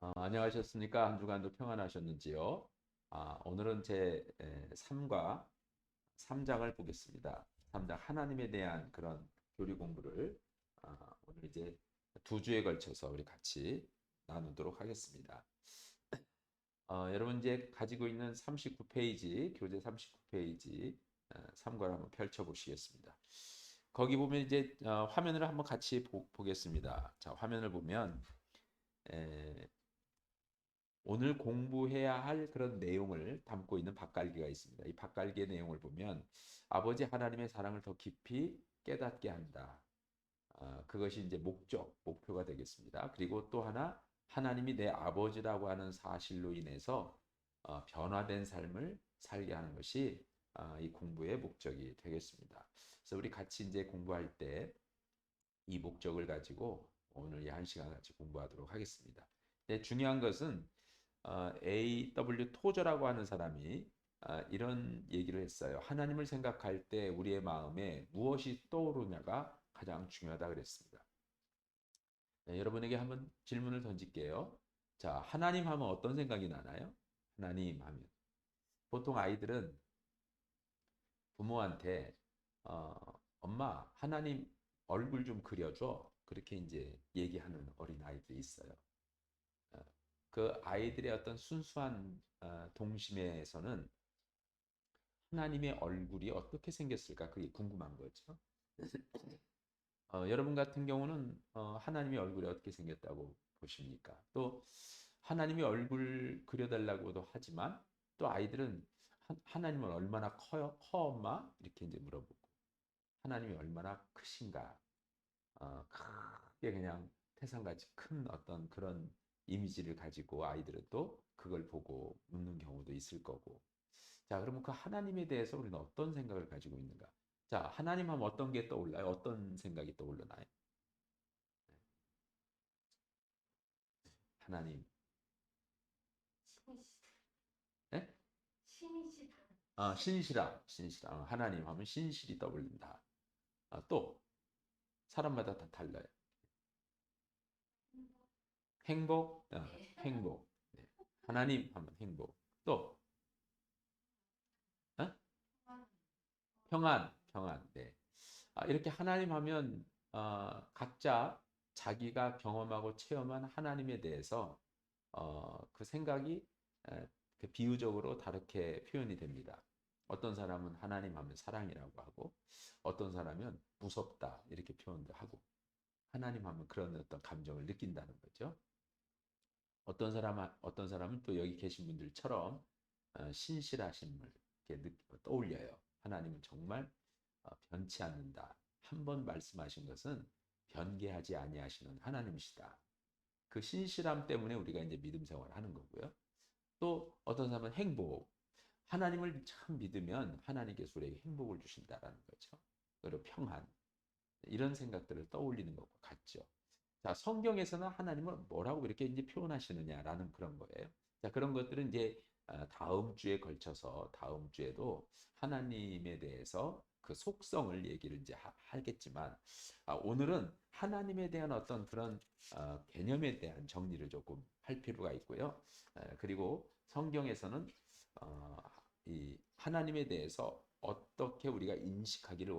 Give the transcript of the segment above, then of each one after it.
안녕하셨습니까? 한 주간도 평안하셨는지요? 오늘은 제 3과 3장을 보겠습니다. 3장 하나님에 대한 그런 교리 공부를 오늘 이제 두 주에 걸쳐서 우리 같이 나누도록 하겠습니다. 여러분 이제 가지고 있는 39페이지, 교재 39페이지 3과를 한번 펼쳐보시겠습니다. 거기 보면 이제 화면을 한번 같이 보겠습니다. 자, 화면을 보면 오늘 공부해야 할 그런 내용을 담고 있는 밭갈기가 있습니다. 이 밭갈기의 내용을 보면 아버지 하나님의 사랑을 더 깊이 깨닫게 한다. 그것이 이제 목표가 되겠습니다. 그리고 또 하나 하나님이 내 아버지라고 하는 사실로 인해서 변화된 삶을 살게 하는 것이 이 공부의 목적이 되겠습니다. 그래서 우리 같이 이제 공부할 때 이 목적을 가지고 오늘 이 한 시간 같이 공부하도록 하겠습니다. 중요한 것은 A.W. 토저라고 하는 사람이 이런 얘기를 했어요. 하나님을 생각할 때 우리의 마음에 무엇이 떠오르냐가 가장 중요하다 그랬습니다. 네, 여러분에게 한번 질문을 던질게요. 자, 하나님 하면 어떤 생각이 나나요? 하나님 하면 보통 아이들은 부모한테 어, 엄마 하나님 얼굴 좀 그려줘 그렇게 이제 얘기하는 어린 아이들이 있어요. 어, 그 아이들의 어떤 순수한 동심에서는 하나님의 얼굴이 어떻게 생겼을까 그게 궁금한 거죠. 여러분 같은 경우는 하나님의 얼굴이 어떻게 생겼다고 보십니까? 또 하나님의 얼굴 그려달라고도 하지만 또 아이들은 하나님은 얼마나 커요? 커 엄마? 이렇게 이제 물어보고 하나님이 얼마나 크신가? 크게 그냥 태산같이 큰 어떤 그런 이미지를 가지고 아이들은 또 그걸 보고 웃는 경우도 있을 거고. 자, 그러면 그 하나님에 대해서 우리는 어떤 생각을 가지고 있는가? 자, 하나님 하면 어떤 게 떠올라요? 어떤 생각이 떠올르나요? 하나님. 네? 신실함. 하나님 하면 신실이 떠올린다. 또 사람마다 다 달라요. 행복, 행복. 네. 하나님 하면 행복. 또 어? 평안. 네. 이렇게 하나님 하면 각자 자기가 경험하고 체험한 하나님에 대해서 그 생각이 그 비유적으로 다르게 표현이 됩니다. 어떤 사람은 하나님 하면 사랑이라고 하고 어떤 사람은 무섭다 이렇게 표현도 하고 하나님 하면 그런 어떤 감정을 느낀다는 거죠. 어떤 사람은 또 여기 계신 분들처럼 신실하심을 이렇게 떠올려요. 하나님은 정말 변치 않는다. 한 번 말씀하신 것은 변개하지 아니하시는 하나님이시다. 그 신실함 때문에 우리가 이제 믿음 생활을 하는 거고요. 또 어떤 사람은 행복. 하나님을 참 믿으면 하나님께서 우리에게 행복을 주신다라는 거죠. 그리고 평안. 이런 생각들을 떠올리는 것과 같죠. 자, 성경에서는 하나님을 뭐라고 이렇게 이제 표현하시느냐라는 그런 거예요. 자, 그런 것들은 이제 다음 주에 걸쳐서 다음 주에도 하나님에 대해서 그 속성을 얘기를 이제 하겠지만 오늘은 하나님에 대한 어떤 그런 개념에 대한 정리를 조금 할 필요가 있고요. 그리고 성경에서는 어, 이 하나님에 대해서 어떻게 우리가 인식하기를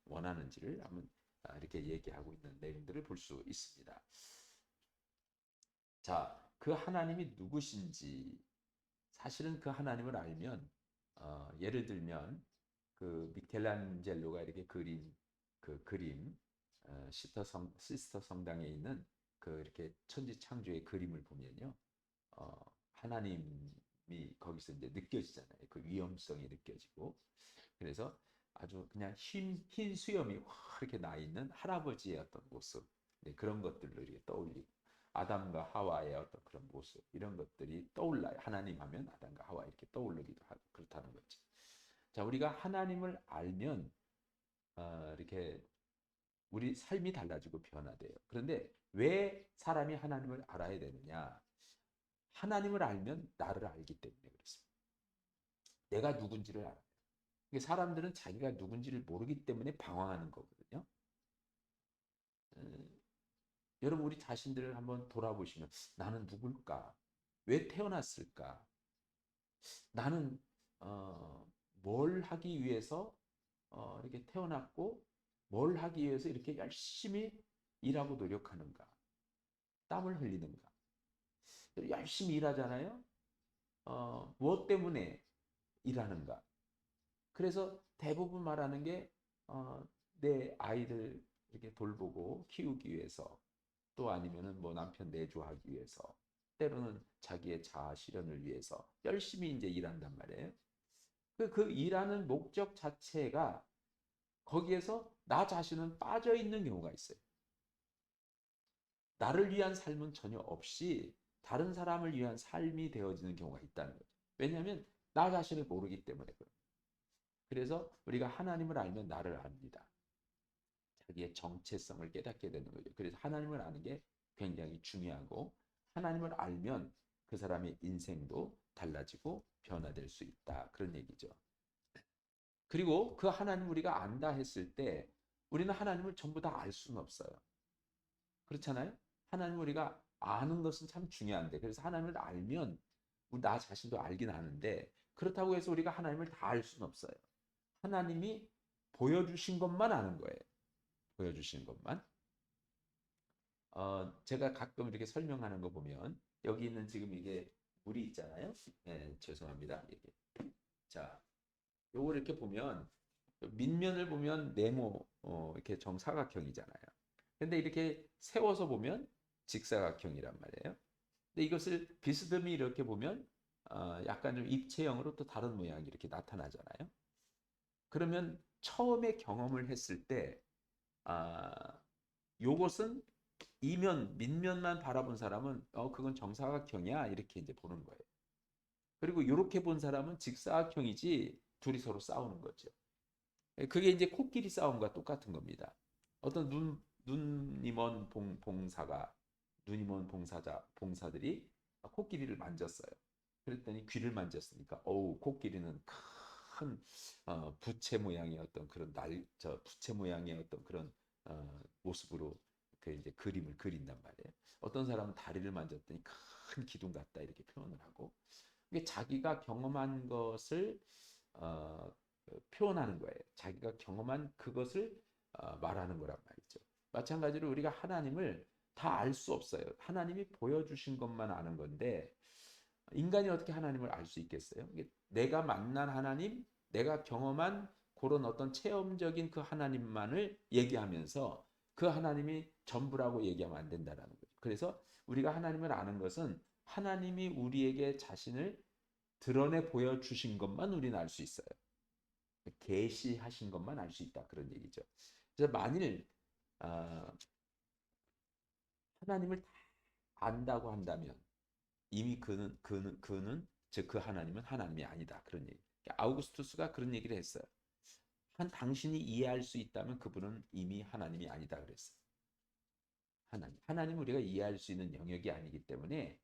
원하는지를 한번 이렇게 얘기하고 있는 내용들을 볼 수 있습니다. 자, 그 하나님이 누구신지 사실은 그 하나님을 알면 예를 들면 그 미켈란젤로가 이렇게 그린 그 그림 시스터 성당에 있는 그 이렇게 천지 창조의 그림을 보면요. 하나님이 거기서 이제 느껴지잖아요. 그 위험성이 느껴지고 그래서 아주 그냥 흰 수염이 확 이렇게 나 있는 할아버지의 어떤 모습 네, 그런 것들을 이렇게 떠올리고 아담과 하와의 어떤 그런 모습 이런 것들이 떠올라요. 하나님 하면 아담과 하와 이렇게 떠오르기도 하고 그렇다는 거죠. 자, 우리가 하나님을 알면 이렇게 우리 삶이 달라지고 변화돼요. 그런데 왜 사람이 하나님을 알아야 되느냐? 하나님을 알면 나를 알기 때문에 그렇습니다. 내가 누군지를 알아요. 사람들은 자기가 누군지를 모르기 때문에 방황하는 거거든요. 음, 여러분 우리 자신들을 한번 돌아보시면 나는 누굴까? 왜 태어났을까? 나는 뭘 하기 위해서 이렇게 태어났고 뭘 하기 위해서 이렇게 열심히 일하고 노력하는가? 땀을 흘리는가? 열심히 일하잖아요. 무엇 때문에 일하는가? 그래서 대부분 말하는 게 내 아이들 이렇게 돌보고 키우기 위해서 또 아니면은 뭐 남편 내조하기 위해서 때로는 자기의 자아 실현을 위해서 열심히 이제 일한단 말이에요. 그 일하는 목적 자체가 거기에서 나 자신은 빠져 있는 경우가 있어요. 나를 위한 삶은 전혀 없이 다른 사람을 위한 삶이 되어지는 경우가 있다는 거죠. 왜냐하면 나 자신을 모르기 때문에 그래요. 그래서 우리가 하나님을 알면 나를 압니다. 자기의 정체성을 깨닫게 되는 거죠. 그래서 하나님을 아는 게 굉장히 중요하고 하나님을 알면 그 사람의 인생도 달라지고 변화될 수 있다. 그런 얘기죠. 그리고 그 하나님 우리가 안다 했을 때 우리는 하나님을 전부 다 알 수는 없어요. 그렇잖아요? 하나님 우리가 아는 것은 참 중요한데 그래서 하나님을 알면 나 자신도 알긴 아는데 그렇다고 해서 우리가 하나님을 다 알 수는 없어요. 하나님이 보여주신 것만 아는 거예요. 보여주신 것만. 제가 가끔 이렇게 설명하는 거 보면 여기 있는 지금 이게 물이 있잖아요. 네, 죄송합니다. 이게. 자, 요걸 이렇게 보면 밑면을 보면 네모 이렇게 정사각형이잖아요. 근데 이렇게 세워서 보면 직사각형이란 말이에요. 근데 이것을 비스듬히 이렇게 보면 약간 좀 입체형으로 또 다른 모양이 이렇게 나타나잖아요. 그러면 처음에 경험을 했을 때 아, 요것은 이면 밑면만 바라본 사람은 그건 정사각형이야 이렇게 이제 보는 거예요. 그리고 이렇게 본 사람은 직사각형이지 둘이 서로 싸우는 거죠. 그게 이제 코끼리 싸움과 똑같은 겁니다. 어떤 눈이 먼 봉사가 눈이 먼 봉사들이 코끼리를 만졌어요. 그랬더니 귀를 만졌으니까 어우 코끼리는 큰 부채 모양의 어떤 그런 부채 모양의 어떤 그런 모습으로 그 이제 그림을 그린단 말이에요. 어떤 사람은 다리를 만졌더니 큰 기둥 같다 이렇게 표현을 하고 이게 자기가 경험한 것을 어, 표현하는 거예요. 자기가 경험한 그것을 말하는 거란 말이죠. 마찬가지로 우리가 하나님을 다 알 수 없어요. 하나님이 보여주신 것만 아는 건데 인간이 어떻게 하나님을 알 수 있겠어요? 내가 만난 하나님, 내가 경험한 그런 어떤 체험적인 그 하나님만을 얘기하면서 그 하나님이 전부라고 얘기하면 안 된다라는 거죠. 그래서 우리가 하나님을 아는 것은 하나님이 우리에게 자신을 드러내 보여주신 것만 우리는 알 수 있어요. 계시하신 것만 알 수 있다 그런 얘기죠. 그래서 만일 어, 하나님을 다 안다고 한다면 이미 그는 즉 그 하나님은 하나님이 아니다 그런 얘기. 아우구스투스가 그런 얘기를 했어요. 한 당신이 이해할 수 있다면 그분은 이미 하나님이 아니다 그랬어요. 하나님 우리가 이해할 수 있는 영역이 아니기 때문에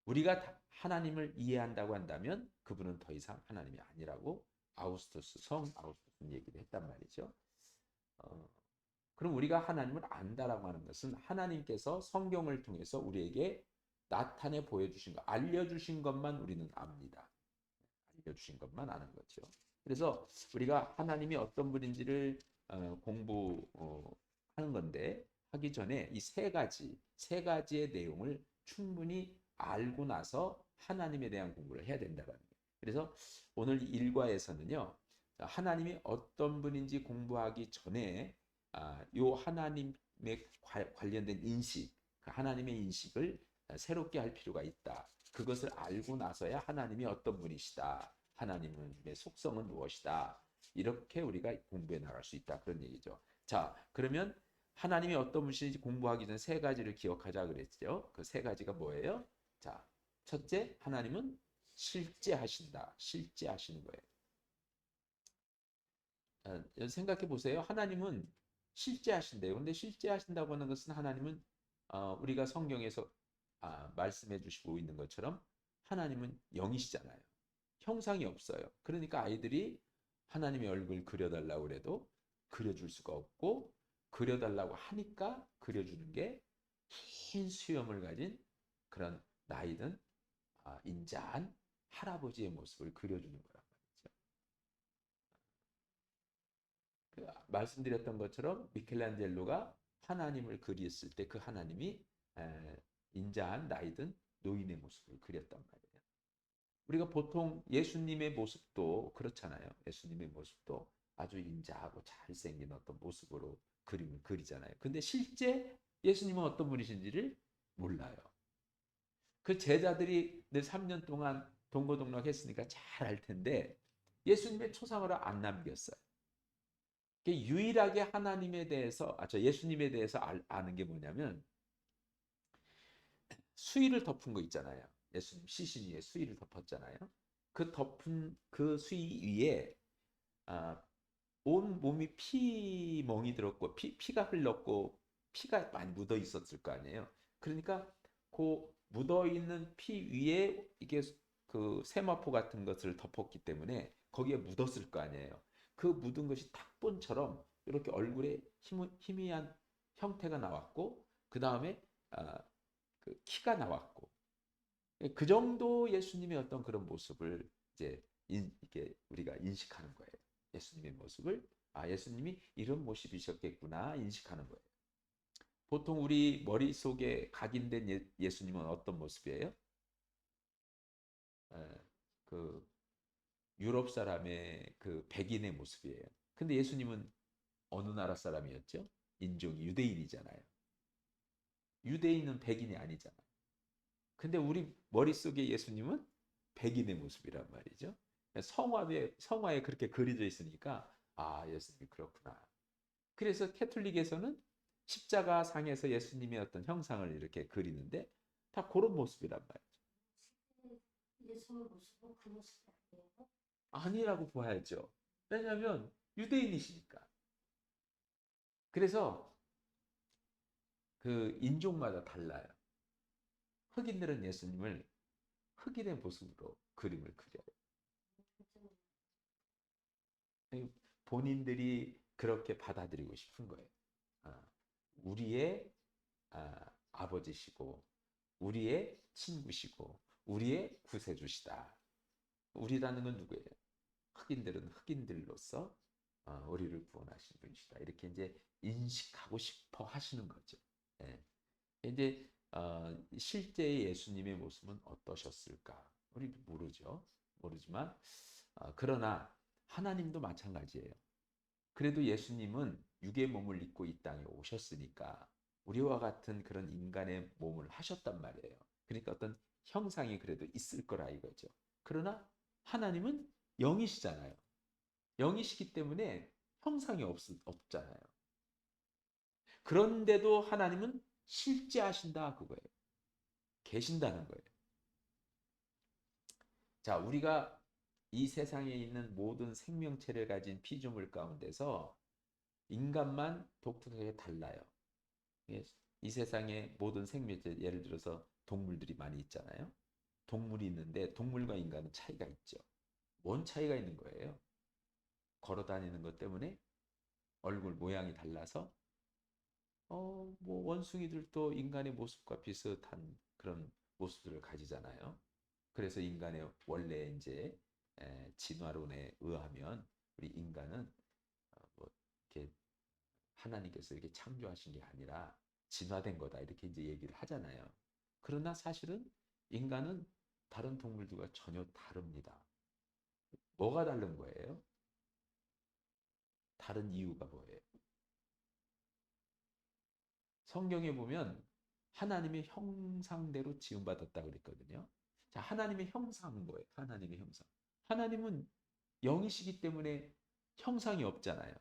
우리가 하나님을 이해한다고 한다면 그분은 더 이상 하나님이 아니라고 성 아우구스투스는 얘기를 했단 말이죠. 어, 그럼 우리가 하나님을 안다라고 하는 것은 하나님께서 성경을 통해서 우리에게 나타내 보여주신 것, 알려주신 것만 우리는 압니다. 알려주신 것만 아는 거죠. 그래서 우리가 하나님이 어떤 분인지를 공부하는 건데 하기 전에 이 세 가지의 내용을 충분히 알고 나서 하나님에 대한 공부를 해야 된다는 거예요. 그래서 오늘 일과에서는요 하나님이 어떤 분인지 공부하기 전에 요 하나님에 관련된 인식, 그 하나님의 인식을 새롭게 할 필요가 있다. 그것을 알고 나서야 하나님이 어떤 분이시다. 하나님의 속성은 무엇이다. 이렇게 우리가 공부해 나갈 수 있다. 그런 얘기죠. 자, 그러면 하나님이 어떤 분이신지 공부하기 전에 세 가지를 기억하자 그랬죠. 그 세 가지가 뭐예요? 자, 첫째, 하나님은 실제하신다. 실제하시는 거예요. 생각해 보세요. 하나님은 실제하신대요. 근데 실제하신다고 하는 것은 하나님은 우리가 성경에서 말씀해 주시고 있는 것처럼 하나님은 영이시잖아요. 형상이 없어요. 그러니까 아이들이 하나님의 얼굴 그려달라고 그래도 그려줄 수가 없고 그려달라고 하니까 그려주는 게 긴 수염을 가진 그런 나이든 인자한 할아버지의 모습을 그려주는 거란 말이죠. 말씀드렸던 것처럼 미켈란젤로가 하나님을 그렸을 때 그 하나님이 인자한 나이든 노인의 모습을 그렸단 말이에요. 우리가 보통 예수님의 모습도 그렇잖아요. 예수님의 모습도 아주 인자하고 잘생긴 어떤 모습으로 그림을 그리잖아요. 근데 실제 예수님은 어떤 분이신지를 몰라요. 그 제자들이 늘 3년 동안 동고동락 했으니까 잘 알 텐데 예수님의 초상화를 안 남겼어요. 유일하게 하나님에 대해서, 저 예수님에 대해서 아는 게 뭐냐면 수의를 덮은 거 있잖아요. 예수님 시신 위에 수의를 덮었잖아요. 그 덮은 그 수의 위에 아, 온 몸이 피멍이 들었고 피가 흘렀고 피가 많이 묻어 있었을 거 아니에요. 그러니까 그 묻어 있는 피 위에 이게 그 세마포 같은 것을 덮었기 때문에 거기에 묻었을 거 아니에요. 그 묻은 것이 탁본처럼 이렇게 얼굴에 희미한 형태가 나왔고 그 다음에 그 키가 나왔고 그 정도 예수님의 어떤 그런 모습을 이제 이게 우리가 인식하는 거예요. 예수님의 모습을 예수님이 이런 모습이셨겠구나 인식하는 거예요. 보통 우리 머릿속에 각인된 예수님은 어떤 모습이에요? 에, 그 유럽 사람의 그 백인의 모습이에요. 근데 예수님은 어느 나라 사람이었죠? 인종이 유대인이잖아요. 유대인은 백인이 아니잖아요. 근데 우리 머릿속에 예수님은 백인의 모습이란 말이죠. 성화에 그렇게 그려져 있으니까 예수님이 그렇구나. 그래서 캐톨릭에서는 십자가 상에서 예수님의 어떤 형상을 이렇게 그리는데 다 그런 모습이란 말이죠. 예수님 모습은 그 모습이 아니에요? 아니라고 봐야죠. 왜냐하면 유대인이시니까. 그래서 그 인종마다 달라요. 흑인들은 예수님을 흑인의 모습으로 그림을 그려요. 본인들이 그렇게 받아들이고 싶은 거예요. 아, 우리의 아버지시고 우리의 친구시고 우리의 구세주시다. 우리라는 건 누구예요? 흑인들은 흑인들로서 우리를 구원하신 분이시다. 이렇게 이제 인식하고 싶어 하시는 거죠. 예. 이제 실제 예수님의 모습은 어떠셨을까? 우리 모르죠. 모르지만 그러나 하나님도 마찬가지예요. 그래도 예수님은 육의 몸을 입고 이 땅에 오셨으니까 우리와 같은 그런 인간의 몸을 하셨단 말이에요. 그러니까 어떤 형상이 그래도 있을 거라 이거죠. 그러나 하나님은 영이시잖아요. 영이시기 때문에 형상이 없잖아요. 그런데도 하나님은 실제하신다 그거예요. 계신다는 거예요. 자, 우리가 이 세상에 있는 모든 생명체를 가진 피조물 가운데서 인간만 독특하게 달라요. 이 세상의 모든 생명체, 예를 들어서 동물들이 많이 있잖아요. 동물이 있는데 동물과 인간은 차이가 있죠. 뭔 차이가 있는 거예요? 걸어 다니는 것 때문에 얼굴 모양이 달라서 뭐 원숭이들도 인간의 모습과 비슷한 그런 모습들을 가지잖아요. 그래서 인간의 원래 이제 진화론에 의하면 우리 인간은 뭐 이렇게 하나님께서 이렇게 창조하신 게 아니라 진화된 거다 이렇게 이제 얘기를 하잖아요. 그러나 사실은 인간은 다른 동물들과 전혀 다릅니다. 뭐가 다른 거예요? 다른 이유가 뭐예요? 성경에 보면 하나님의 형상대로 지음받았다 그랬거든요. 자, 하나님의 형상은 뭐예요? 하나님의 형상. 하나님은 영이시기 때문에 형상이 없잖아요.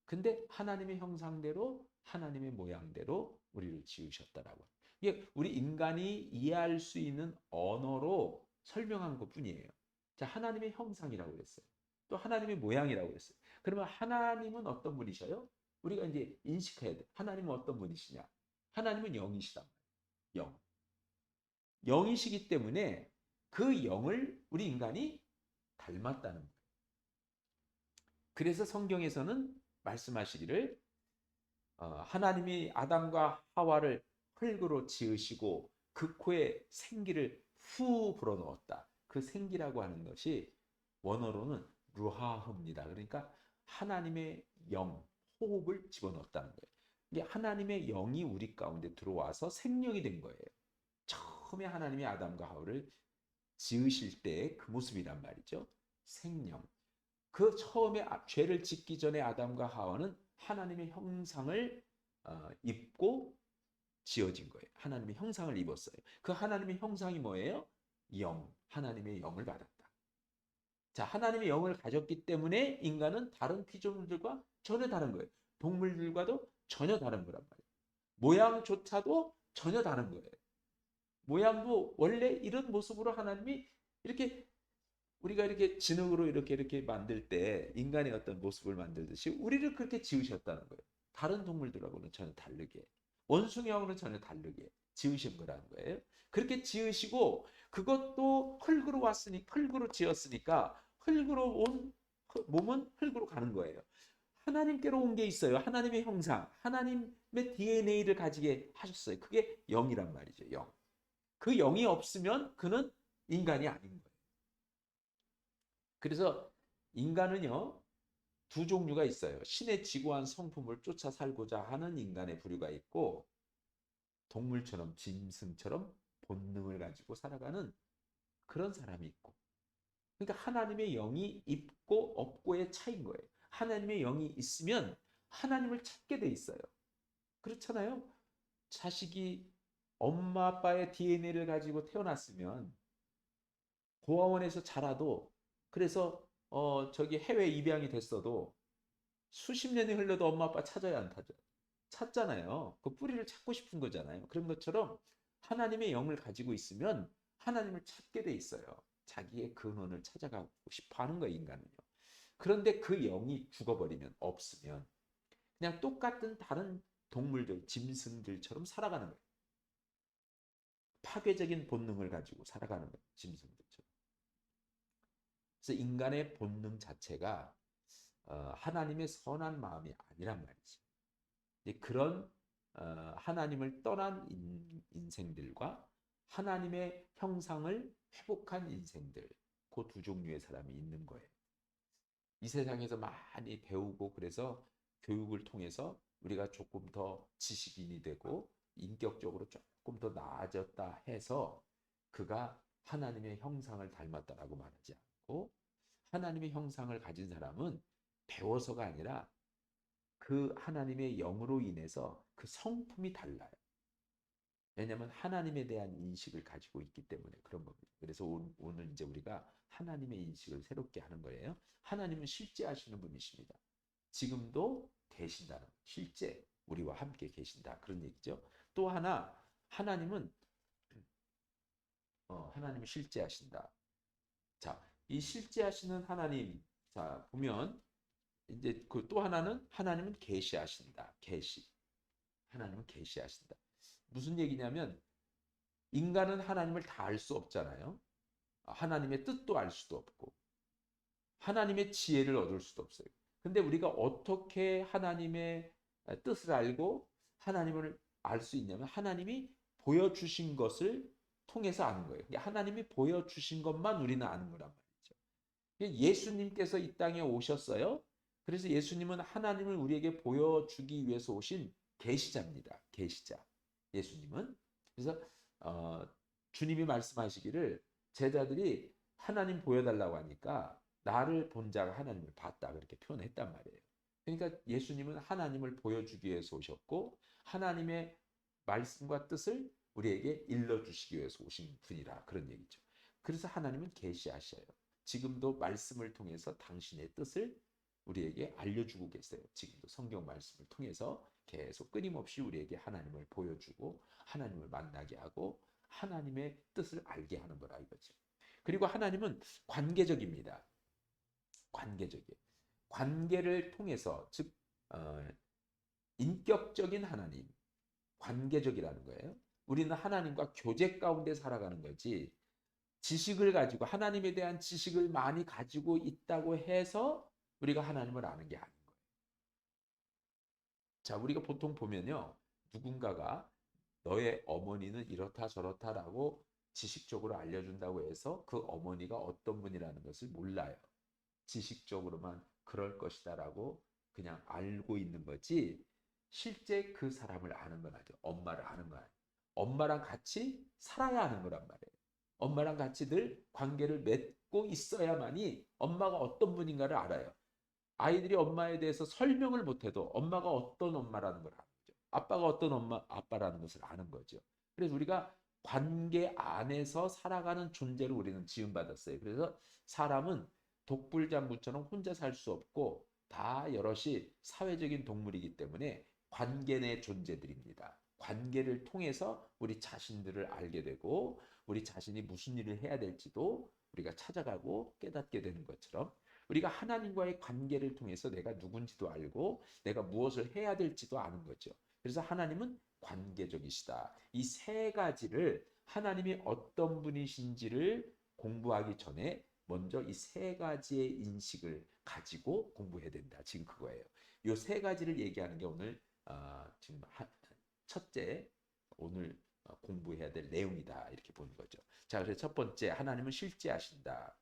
근데 하나님의 형상대로 하나님의 모양대로 우리를 지으셨다라고. 이게 우리 인간이 이해할 수 있는 언어로 설명한 것뿐이에요. 자, 하나님의 형상이라고 그랬어요. 또 하나님의 모양이라고 그랬어요. 그러면 하나님은 어떤 분이셔요? 우리가 이제 인식해야 돼. 하나님은 어떤 분이시냐? 하나님은 영이시다. 영. 영이시기 때문에 그 영을 우리 인간이 닮았다는 거예요. 그래서 성경에서는 말씀하시기를 하나님이 아담과 하와를 흙으로 지으시고 그 코에 생기를 후 불어넣었다. 그 생기라고 하는 것이 원어로는 루하흐입니다. 그러니까 하나님의 영, 호흡을 집어넣었다는 거예요. 이게 하나님의 영이 우리 가운데 들어와서 생명이 된 거예요. 처음에 하나님이 아담과 하와를 지으실 때의 그 모습이란 말이죠. 생명. 그 처음에 죄를 짓기 전에 아담과 하와는 하나님의 형상을 입고 지어진 거예요. 하나님의 형상을 입었어요. 그 하나님의 형상이 뭐예요? 영. 하나님의 영을 받았다. 자, 하나님의 영을 가졌기 때문에 인간은 다른 피조물들과 전혀 다른 거예요. 동물들과도 전혀 다른 거란 말이에요. 모양조차도 전혀 다른 거예요. 모양도 원래 이런 모습으로 하나님이 이렇게 우리가 이렇게 진흙으로 이렇게 만들 때 인간의 어떤 모습을 만들듯이 우리를 그렇게 지으셨다는 거예요. 다른 동물들하고는 전혀 다르게, 원숭이하고는 전혀 다르게 지으신 거라는 거예요. 그렇게 지으시고 그것도 흙으로 왔으니 흙으로 지었으니까 흙으로 온 몸은 흙으로 가는 거예요. 하나님께로 온 게 있어요. 하나님의 형상, 하나님의 DNA를 가지게 하셨어요. 그게 영이란 말이죠. 영. 그 영이 없으면 그는 인간이 아닌 거예요. 그래서 인간은요, 두 종류가 있어요. 신의 지고한 성품을 쫓아 살고자 하는 인간의 부류가 있고, 동물처럼 짐승처럼 본능을 가지고 살아가는 그런 사람이 있고. 그러니까 하나님의 영이 있고 없고의 차이인 거예요. 하나님의 영이 있으면 하나님을 찾게 돼 있어요. 그렇잖아요. 자식이 엄마 아빠의 DNA를 가지고 태어났으면 고아원에서 자라도, 그래서 저기 해외 입양이 됐어도 수십 년이 흘러도 엄마 아빠 찾아야 안 타죠. 찾잖아요. 그 뿌리를 찾고 싶은 거잖아요. 그런 것처럼 하나님의 영을 가지고 있으면 하나님을 찾게 돼 있어요. 자기의 근원을 찾아가고 싶어 하는 거예요, 인간은요. 그런데 그 영이 죽어버리면, 없으면 그냥 똑같은 다른 동물들, 짐승들처럼 살아가는 거예요. 파괴적인 본능을 가지고 살아가는 거예요, 짐승들처럼. 그래서 인간의 본능 자체가 하나님의 선한 마음이 아니란 말이지. 그런 하나님을 떠난 인생들과 하나님의 형상을 회복한 인생들, 그 두 종류의 사람이 있는 거예요. 이 세상에서 많이 배우고 그래서 교육을 통해서 우리가 조금 더 지식인이 되고 인격적으로 조금 더 나아졌다 해서 그가 하나님의 형상을 닮았다라고 말하지 않고, 하나님의 형상을 가진 사람은 배워서가 아니라 그 하나님의 영으로 인해서 그 성품이 달라요. 왜냐하면 하나님에 대한 인식을 가지고 있기 때문에 그런 겁니다. 그래서 오늘 이제 우리가 하나님의 인식을 새롭게 하는 거예요. 하나님은 실제 하시는 분이십니다. 지금도 계신다는, 실제 우리와 함께 계신다, 그런 얘기죠. 또 하나, 하나님은 하나님은 실제 하신다. 자, 이 실제 하시는 하나님, 자 보면 이제 그 또 하나는 하나님은 계시하신다. 계시. 하나님은 계시하신다. 무슨 얘기냐면 인간은 하나님을 다 알 수 없잖아요. 하나님의 뜻도 알 수도 없고 하나님의 지혜를 얻을 수도 없어요. 근데 우리가 어떻게 하나님의 뜻을 알고 하나님을 알 수 있냐면 하나님이 보여주신 것을 통해서 아는 거예요. 하나님이 보여주신 것만 우리는 아는 거란 말이죠. 예수님께서 이 땅에 오셨어요. 그래서 예수님은 하나님을 우리에게 보여주기 위해서 오신 계시자입니다. 계시자. 예수님은. 그래서 주님이 말씀하시기를 제자들이 하나님 보여달라고 하니까 나를 본 자가 하나님을 봤다, 그렇게 표현했단 말이에요. 그러니까 예수님은 하나님을 보여주기 위해서 오셨고 하나님의 말씀과 뜻을 우리에게 일러주시기 위해서 오신 분이라, 그런 얘기죠. 그래서 하나님은 계시하셔요. 지금도 말씀을 통해서 당신의 뜻을 우리에게 알려주고 계세요. 지금도 성경 말씀을 통해서 계속 끊임없이 우리에게 하나님을 보여주고 하나님을 만나게 하고 하나님의 뜻을 알게 하는 거라 이거죠. 그리고 하나님은 관계적입니다. 관계적이에요. 관계를 통해서, 즉 인격적인 하나님, 관계적이라는 거예요. 우리는 하나님과 교제 가운데 살아가는 거지, 지식을 가지고 하나님에 대한 지식을 많이 가지고 있다고 해서 우리가 하나님을 아는 게 아닌 거예요. 자, 우리가 보통 보면요. 누군가가 너의 어머니는 이렇다 저렇다라고 지식적으로 알려준다고 해서 그 어머니가 어떤 분이라는 것을 몰라요. 지식적으로만 그럴 것이다라고 그냥 알고 있는 거지 실제 그 사람을 아는 건 아니죠. 엄마를 아는 건 아니에요. 엄마랑 같이 살아야 하는 거란 말이에요. 엄마랑 같이 늘 관계를 맺고 있어야만이 엄마가 어떤 분인가를 알아요. 아이들이 엄마에 대해서 설명을 못해도 엄마가 어떤 엄마라는 걸 아는 거죠. 아빠가 어떤 엄마, 아빠라는 것을 아는 거죠. 그래서 우리가 관계 안에서 살아가는 존재로 우리는 지음받았어요. 그래서 사람은 독불장군처럼 혼자 살 수 없고 다 여럿이 사회적인 동물이기 때문에 관계 내 존재들입니다. 관계를 통해서 우리 자신들을 알게 되고 우리 자신이 무슨 일을 해야 될지도 우리가 찾아가고 깨닫게 되는 것처럼 우리가 하나님과의 관계를 통해서 내가 누군지도 알고 내가 무엇을 해야 될지도 아는 거죠. 그래서 하나님은 관계적이시다. 이 세 가지를 하나님이 어떤 분이신지를 공부하기 전에 먼저 이 세 가지의 인식을 가지고 공부해야 된다. 지금 그거예요. 이 세 가지를 얘기하는 게 오늘 지금 첫째 오늘 공부해야 될 내용이다. 이렇게 보는 거죠. 자, 그래서 첫 번째 하나님은 실제하신다.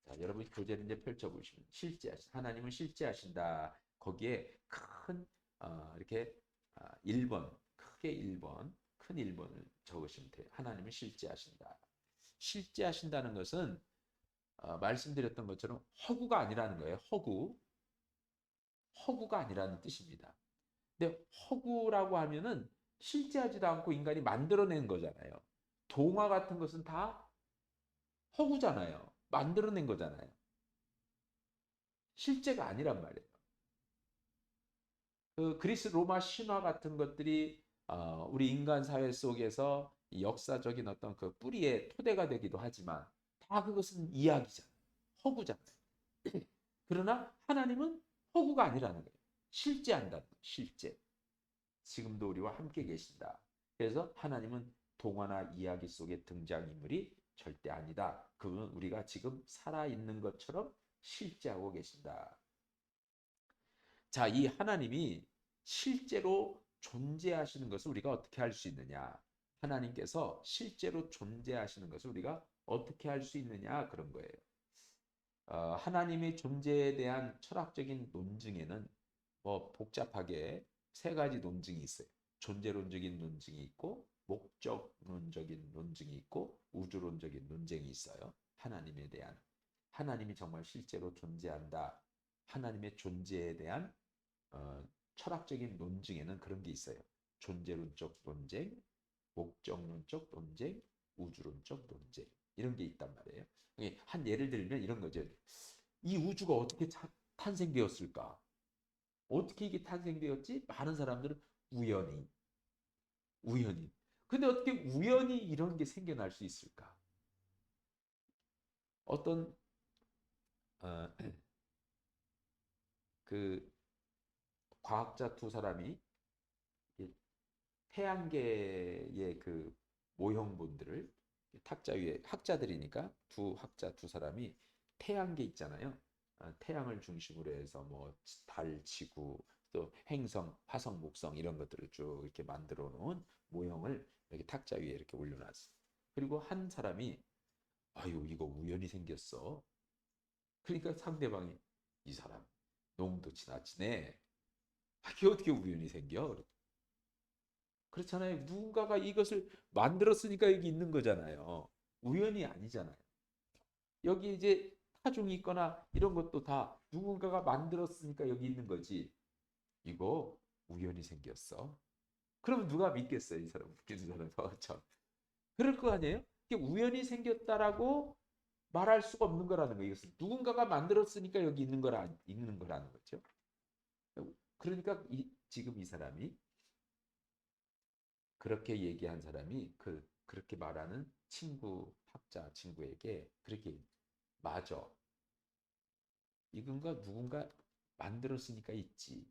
자, 여러분 교재를 이제 펼쳐보시면 하나님은 실제하신다. 거기에 큰 이렇게 1번 크게 1번 큰 1번을 적으시면 돼요. 하나님은 실제하신다. 실제하신다는 것은 말씀드렸던 것처럼 허구가 아니라는 거예요. 허구가 아니라는 뜻입니다. 근데 허구라고 하면은 실제하지도 않고 인간이 만들어낸 거잖아요. 동화 같은 것은 다 허구잖아요. 만들어낸 거잖아요. 실제가 아니란 말이에요. 그 그리스 로마 신화 같은 것들이 우리 인간 사회 속에서 역사적인 어떤 그 뿌리의 토대가 되기도 하지만 다 그것은 이야기잖아요. 허구잖아요. 그러나 하나님은 허구가 아니라는 거예요. 실제한다는 거예요. 실제. 지금도 우리와 함께 계신다. 그래서 하나님은 동화나 이야기 속의 등장인물이 절대 아니다. 그분은 우리가 지금 살아있는 것처럼 실제하고 계신다. 자, 이 하나님이 실제로 존재하시는 것을 우리가 어떻게 할 수 있느냐? 하나님께서 실제로 존재하시는 것을 우리가 어떻게 할 수 있느냐? 그런 거예요. 하나님의 존재에 대한 철학적인 논증에는 뭐 복잡하게 세 가지 논증이 있어요. 존재론적인 논증이 있고 목적론적인 논증이 있고 우주론적인 논쟁이 있어요. 하나님에 대한 하나님이 정말 실제로 존재한다. 하나님의 존재에 대한 철학적인 논증에는 그런 게 있어요. 존재론적 논쟁, 목적론적 논쟁, 우주론적 논쟁 이런 게 있단 말이에요. 한 예를 들면 이런 거죠. 이 우주가 어떻게 탄생되었을까? 어떻게 이게 탄생되었지? 많은 사람들은 우연히. 근데 어떻게 우연히 이런 게 생겨날 수 있을까? 어떤 어, 그 과학자 두 사람이 태양계의 그 모형본들을 탁자 위에 학자들이니까 두 학자 두 사람이 태양계 있잖아요. 태양을 중심으로 해서 뭐 달, 지구, 또 행성, 화성, 목성 이런 것들을 쭉 이렇게 만들어 놓은 모형을 이렇게 탁자 위에 이렇게 올려놨어. 그리고 한 사람이 아유 이거 우연히 생겼어. 그러니까 상대방이 이 사람 너무도 지나치네. 이게 어떻게 우연히 생겨? 그렇잖아요. 누군가가 이것을 만들었으니까 여기 있는 거잖아요. 우연이 아니잖아요. 여기 이제 타종이 있거나 이런 것도 다 누군가가 만들었으니까 여기 있는 거지. 이거 우연히 생겼어. 그러면 누가 믿겠어요? 이 사람 웃기는 사람. 참. 그럴 거 아니에요? 이게 우연히 생겼다라고 말할 수가 없는 거라는 거예요. 이것은 누군가가 만들었으니까 여기 있는 거라는 거죠. 그러니까 지금 이 사람이 그렇게 얘기한 사람이 그렇게 말하는 학자 친구에게 그렇게 맞아. 이건가 누군가 만들었으니까 있지.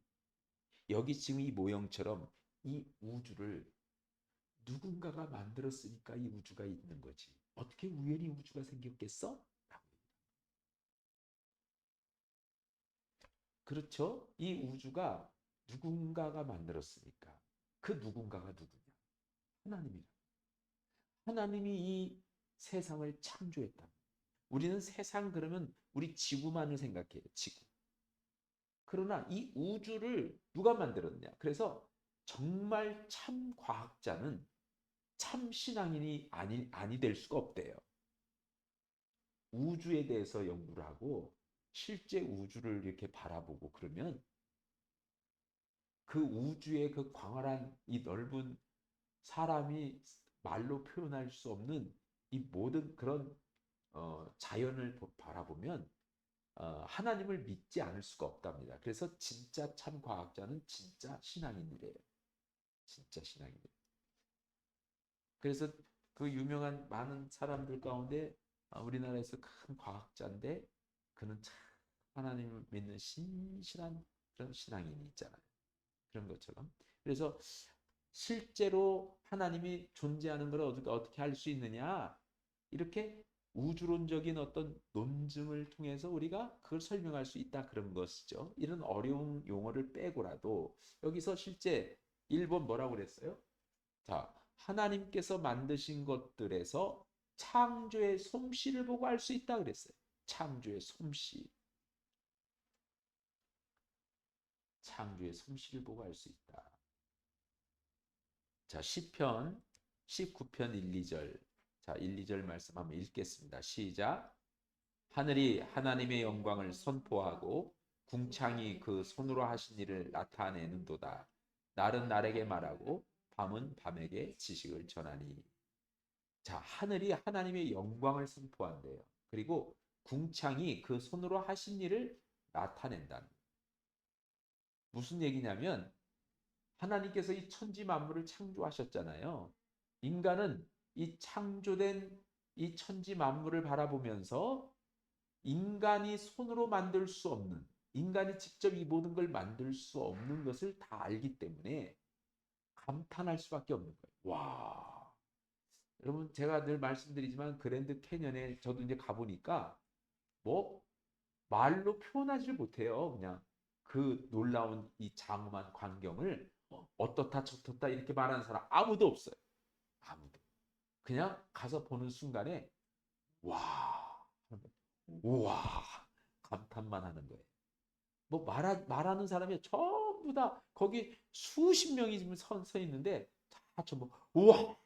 여기 지금 이 모형처럼 이 우주를 누군가가 만들었으니까 이 우주가 있는 거지. 어떻게 우연히 우주가 생겼겠어? 그렇죠? 이 우주가 누군가가 만들었으니까 그 누군가가 누구냐? 하나님이라. 하나님이 이 세상을 창조했다. 우리는 세상 그러면 우리 지구만을 생각해요. 지구. 그러나 이 우주를 누가 만들었냐? 그래서 정말 참 과학자는 참 신앙인이 아니 될 수가 없대요. 우주에 대해서 연구를 하고 실제 우주를 이렇게 바라보고 그러면 그 우주의 그 광활한 이 넓은 사람이 말로 표현할 수 없는 이 모든 그런 자연을 바라보면 하나님을 믿지 않을 수가 없답니다. 그래서 진짜 참 과학자는 진짜 신앙인이래요. 진짜 신앙인. 그래서 그 유명한 많은 사람들 가운데 우리나라에서 큰 과학자인데 그는 참 하나님을 믿는 신실한 그런 신앙인이 있잖아요. 그런 것처럼. 그래서 실제로 하나님이 존재하는 걸 어떻게 할 수 있느냐? 이렇게 우주론적인 어떤 논증을 통해서 우리가 그걸 설명할 수 있다 그런 것이죠. 이런 어려운 용어를 빼고라도 여기서 실제 1번 뭐라고 그랬어요? 자, 하나님께서 만드신 것들에서 창조의 솜씨를 보고 알 수 있다 그랬어요. 창조의 솜씨. 창조의 솜씨를 보고 알 수 있다. 자, 시편 19편 1, 2절. 자, 1, 2절 말씀 한번 읽겠습니다. 시작. 하늘이 하나님의 영광을 선포하고 궁창이 그 손으로 하신 일을 나타내는도다. 날은 날에게 말하고 밤은 밤에게 지식을 전하니. 자, 하늘이 하나님의 영광을 선포한대요. 그리고 궁창이 그 손으로 하신 일을 나타낸다는. 무슨 얘기냐면 하나님께서 이 천지 만물을 창조하셨잖아요. 인간은 이 창조된 이 천지 만물을 바라보면서 인간이 손으로 만들 수 없는, 인간이 직접 이 모든 걸 만들 수 없는 것을 다 알기 때문에 감탄할 수밖에 없는 거예요. 와, 여러분 제가 늘 말씀드리지만 그랜드 캐년에 저도 이제 가보니까 뭐 말로 표현하지 못해요. 그냥 그 놀라운 이 장엄한 광경을 어떻다 저떻다 이렇게 말하는 사람 아무도 없어요. 아무도. 그냥 가서 보는 순간에 와, 우와 감탄만 하는 거예요. 뭐 말하는 사람이 전부 다 거기 수십 명이 지금 서 있는데 다 전부 우와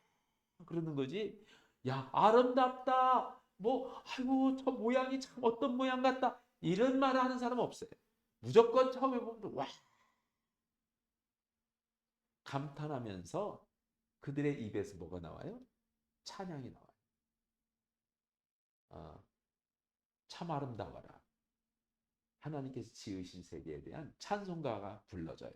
그러는 거지. 야 아름답다. 뭐 아이고 저 모양이 참 어떤 모양 같다. 이런 말을 하는 사람은 없어요. 무조건 처음에 보면 와 감탄하면서 그들의 입에서 뭐가 나와요? 찬양이 나와요. 참 아름다워라. 하나님께서 지으신 세계에 대한 찬송가가 불러져요.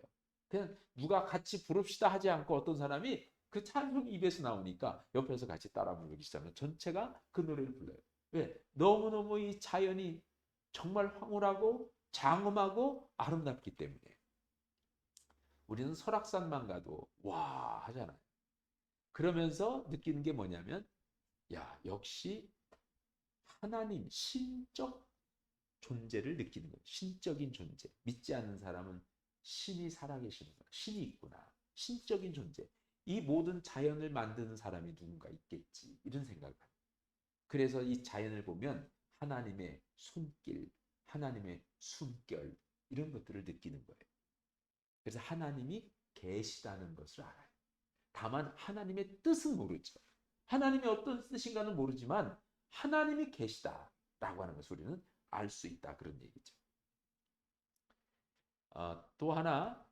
그냥 누가 같이 부릅시다 하지 않고 어떤 사람이 그 찬송이 입에서 나오니까 옆에서 같이 따라 부르기 시작하면 전체가 그 노래를 불러요. 왜? 너무너무 이 자연이 정말 황홀하고 장엄하고 아름답기 때문에. 우리는 설악산만 가도 와 하잖아요. 그러면서 느끼는 게 뭐냐면 야 역시 하나님 신적 존재를 느끼는 거예요. 신적인 존재. 믿지 않는 사람은 신이 살아계시는 거야. 신이 있구나. 신적인 존재. 이 모든 자연을 만드는 사람이 누군가 있겠지. 이런 생각을 합니다. 그래서 이 자연을 보면 하나님의 손길, 하나님의 숨결 이런 것들을 느끼는 거예요. 그래서 하나님이 계시다는 것을 알아요. 다만 하나님의 뜻은 모르죠. 하나님이 어떤 뜻인가는 모르지만 하나님이 계시다라고 하는 것을 우리는 알 수 있다 그런 얘기죠. 또 하나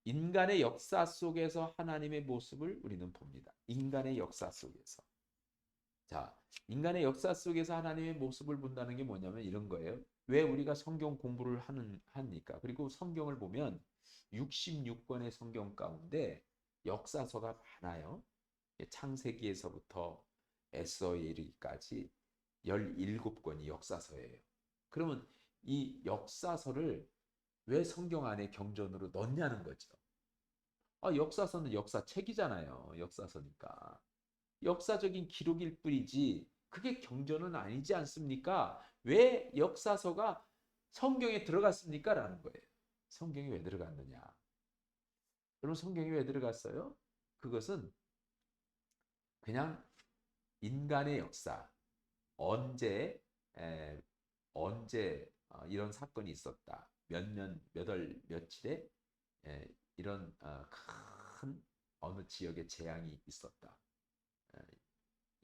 인간의 역사 속에서 하나님의 모습을 우리는 봅니다. 인간의 역사 속에서. 자, 인간의 역사 속에서 하나님의 모습을 본다는 게 뭐냐면 이런 거예요. 왜 우리가 성경 공부를 합니까? 그리고 성경을 보면 66권의 성경 가운데 역사서가 많아요. 창세기에서부터 에스더에 이르기까지 17권이 역사서예요. 그러면 이 역사서를 왜 성경 안에 경전으로 넣냐는 거죠. 역사서는 역사책이잖아요. 역사서니까. 역사적인 기록일 뿐이지 그게 경전은 아니지 않습니까? 왜 역사서가 성경에 들어갔습니까? 라는 거예요. 성경에 왜 들어갔느냐? 여러분 성경에 왜 들어갔어요? 그것은 그냥 인간의 역사, 언제 에, 언제 이런 사건이 있었다. 몇 년, 몇 월, 며칠에 이런 큰 어느 지역에 재앙이 있었다. 에,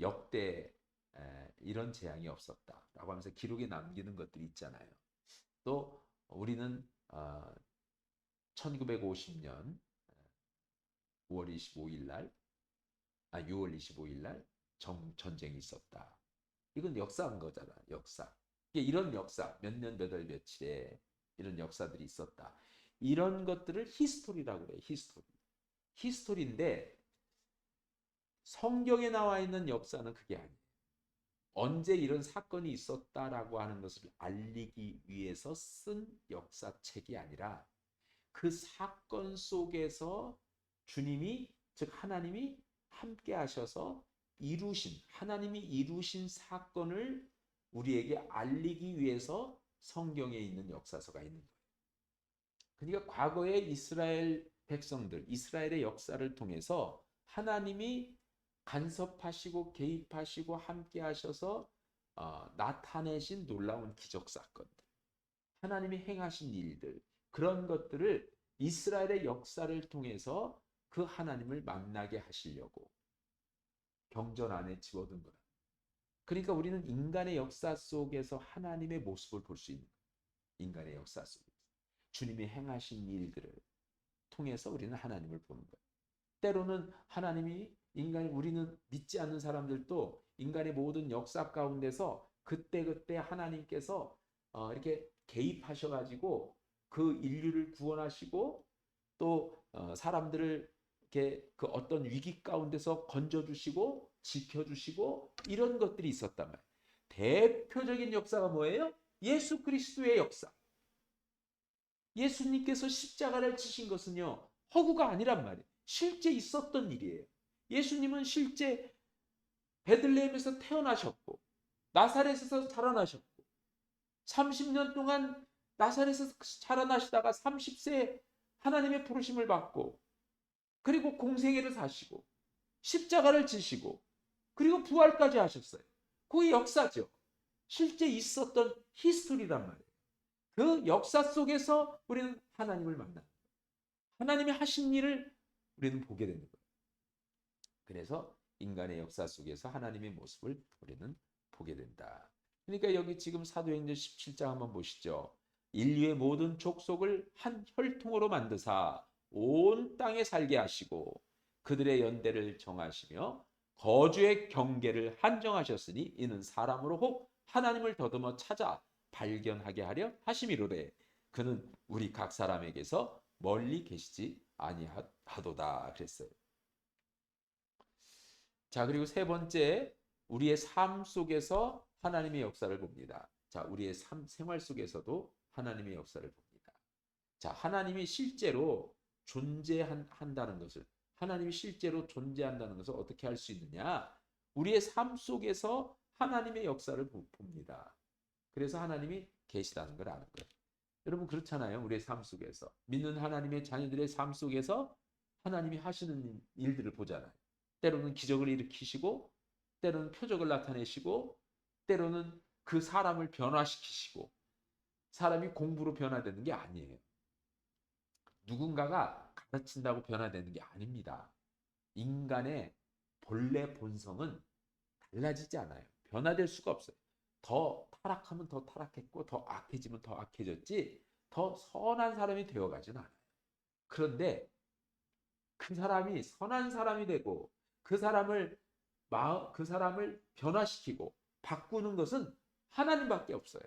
역대 이런 재앙이 없었다라고 하면서 기록에 남기는 것들이 있잖아요. 또 우리는 1950년 5월 25일 날, 6월 25일 날 전쟁이 있었다. 이건 역사인 거잖아, 역사. 이런 역사, 몇 년, 몇 월, 며칠에 이런 역사들이 있었다. 이런 것들을 히스토리라고 그래요, 히스토리. 히스토리인데 성경에 나와 있는 역사는 그게 아니에요. 언제 이런 사건이 있었다라고 하는 것을 알리기 위해서 쓴 역사책이 아니라 그 사건 속에서 주님이, 즉 하나님이 함께 하셔서 하나님이 이루신 사건을 우리에게 알리기 위해서 성경에 있는 역사서가 있는 거예요. 그러니까 과거의 이스라엘 백성들, 이스라엘의 역사를 통해서 하나님이 간섭하시고 개입하시고 함께 하셔서 나타내신 놀라운 기적 사건들, 하나님이 행하신 일들, 그런 것들을 이스라엘의 역사를 통해서 그 하나님을 만나게 하시려고 경전 안에 집어든 거라. 그러니까 우리는 인간의 역사 속에서 하나님의 모습을 볼 수 있는 거예요. 인간의 역사 속에서 주님이 행하신 일들을 통해서 우리는 하나님을 보는 거예요. 때로는 하나님이 우리는 믿지 않는 사람들도 인간의 모든 역사 가운데서 그때그때 하나님께서 이렇게 개입하셔가지고 그 인류를 구원하시고 또 사람들을 이렇게 그 어떤 위기 가운데서 건져주시고 지켜주시고 이런 것들이 있었단 말이에요. 대표적인 역사가 뭐예요? 예수 그리스도의 역사. 예수님께서 십자가를 지신 것은요, 허구가 아니란 말이에요. 실제 있었던 일이에요. 예수님은 실제 베들레헴에서 태어나셨고 나사렛에서 자라나셨고 30년 동안 나사렛에서 자라나시다가 30세에 하나님의 부르심을 받고 그리고 공생애를 사시고 십자가를 지시고 그리고 부활까지 하셨어요. 그 역사죠. 실제 있었던 히스토리란 말이에요. 그 역사 속에서 우리는 하나님을 만납니다. 하나님이 하신 일을 우리는 보게 되는 거예요. 그래서 인간의 역사 속에서 하나님의 모습을 우리는 보게 된다. 그러니까 여기 지금 사도행전 17장 한번 보시죠. 인류의 모든 족속을 한 혈통으로 만드사 온 땅에 살게 하시고 그들의 연대를 정하시며 거주의 경계를 한정하셨으니 이는 사람으로 혹 하나님을 더듬어 찾아 발견하게 하려 하심이로되 그는 우리 각 사람에게서 멀리 계시지 아니하도다 그랬어요. 자, 그리고 세 번째, 우리의 삶 속에서 하나님의 역사를 봅니다. 자, 우리의 생활 속에서도 하나님의 역사를 봅니다. 자, 하나님이 실제로 존재한다는 것을, 하나님이 실제로 존재한다는 것을 어떻게 할 수 있느냐? 우리의 삶 속에서 하나님의 역사를 봅니다. 그래서 하나님이 계시다는 걸 아는 거예요. 여러분 그렇잖아요. 우리의 삶 속에서 믿는 하나님의 자녀들의 삶 속에서 하나님이 하시는 일들을 보잖아요. 때로는 기적을 일으키시고 때로는 표적을 나타내시고 때로는 그 사람을 변화시키시고 사람이 공부로 변화되는 게 아니에요. 누군가가 가르친다고 변화되는 게 아닙니다. 인간의 본래 본성은 달라지지 않아요. 변화될 수가 없어요. 더 타락하면 더 타락했고 더 악해지면 더 악해졌지 더 선한 사람이 되어가지는 않아요. 그런데 그 사람이 선한 사람이 되고 그 사람을 변화시키고 바꾸는 것은 하나님밖에 없어요.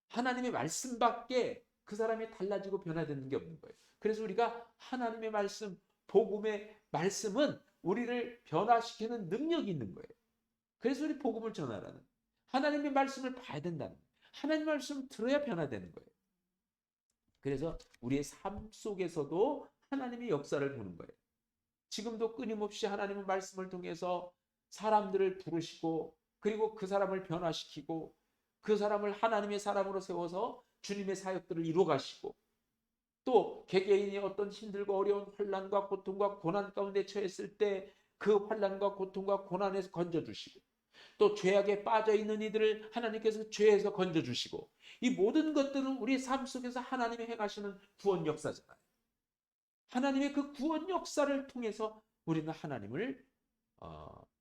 하나님의 말씀밖에 그 사람이 달라지고 변화되는 게 없는 거예요. 그래서 우리가 하나님의 말씀, 복음의 말씀은 우리를 변화시키는 능력이 있는 거예요. 그래서 우리 복음을 전하라는 하나님의 말씀을 봐야 된다는 거예요. 하나님의 말씀을 들어야 변화되는 거예요. 그래서 우리의 삶 속에서도 하나님의 역사를 보는 거예요. 지금도 끊임없이 하나님의 말씀을 통해서 사람들을 부르시고 그리고 그 사람을 변화시키고 그 사람을 하나님의 사람으로 세워서 주님의 사역들을 이루어 가시고 또 개개인이 어떤 힘들고 어려운 환난과 고통과 고난 가운데 처했을 때 그 환난과 고통과 고난에서 건져주시고, 또 죄악에 빠져 있는 이들을 하나님께서 죄에서 건져주시고, 이 모든 것들은 우리 삶 속에서 하나님이 행하시는 구원 역사잖아요. 하나님의 그 구원 역사를 통해서 우리는 하나님을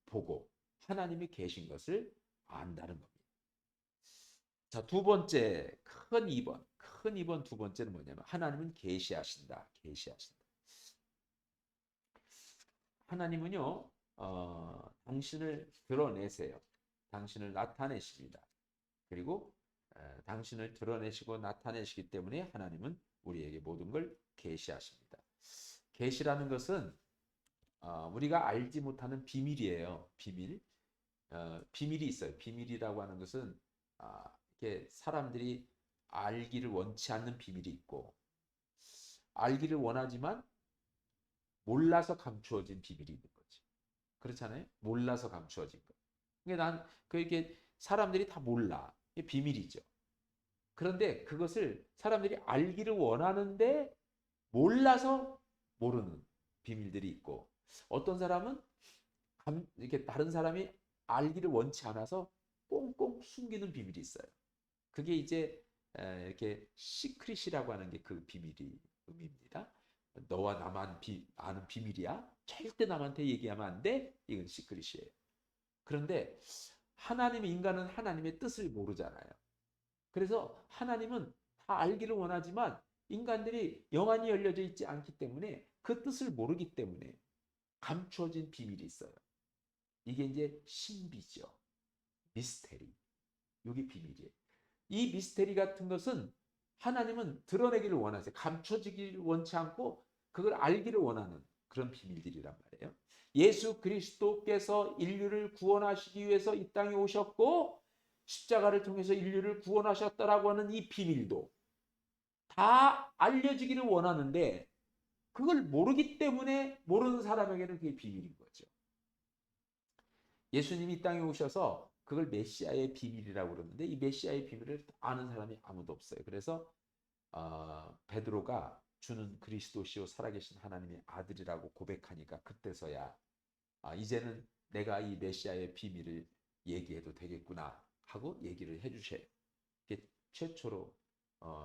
보고 하나님이 계신 것을 안다는 겁니다. 자, 두 번째 큰 2번 두 번째는 뭐냐면 하나님은 계시하신다. 계시하신다. 하나님은요, 당신을 드러내세요. 당신을 나타내십니다. 그리고 당신을 드러내시고 나타내시기 때문에 하나님은 우리에게 모든 걸 계시하십니다. 계시라는 것은 우리가 알지 못하는 비밀이에요. 비밀. 비밀이 있어요. 비밀이라고 하는 것은 이렇게 사람들이 알기를 원치 않는 비밀이 있고, 알기를 원하지만 몰라서 감추어진 비밀이 있는 거지. 그렇잖아요. 몰라서 감추어진 거. 그러니까 그게 사람들이 다 몰라. 이게 비밀이죠. 그런데 그것을 사람들이 알기를 원하는데 몰라서 모르는 비밀들이 있고, 어떤 사람은 이렇게 다른 사람이 알기를 원치 않아서 꽁꽁 숨기는 비밀이 있어요. 그게 이제 이렇게 시크릿이라고 하는 게 그 비밀이 의미입니다. 너와 나만 아는 비밀이야. 절대 남한테 얘기하면 안 돼. 이건 시크릿이에요. 그런데 인간은 하나님의 뜻을 모르잖아요. 그래서 하나님은 다 알기를 원하지만 인간들이 영안이 열려져 있지 않기 때문에 그 뜻을 모르기 때문에 감추어진 비밀이 있어요. 이게 이제 신비죠. 미스테리. 이게 비밀이에요. 이 미스테리 같은 것은 하나님은 드러내기를 원하세요. 감춰지기를 원치 않고 그걸 알기를 원하는 그런 비밀들이란 말이에요. 예수 그리스도께서 인류를 구원하시기 위해서 이 땅에 오셨고 십자가를 통해서 인류를 구원하셨다라고 하는 이 비밀도 다 알려지기를 원하는데 그걸 모르기 때문에 모르는 사람에게는 그게 비밀인 거죠. 예수님이 이 땅에 오셔서 그걸 메시아의 비밀이라고 그러는데 이 메시아의 비밀을 아는 사람이 아무도 없어요. 그래서 베드로가 주는 그리스도시요 살아계신 하나님의 아들이라고 고백하니까 그때서야 이제는 내가 이 메시아의 비밀을 얘기해도 되겠구나 하고 얘기를 해주셔요. 이게 최초로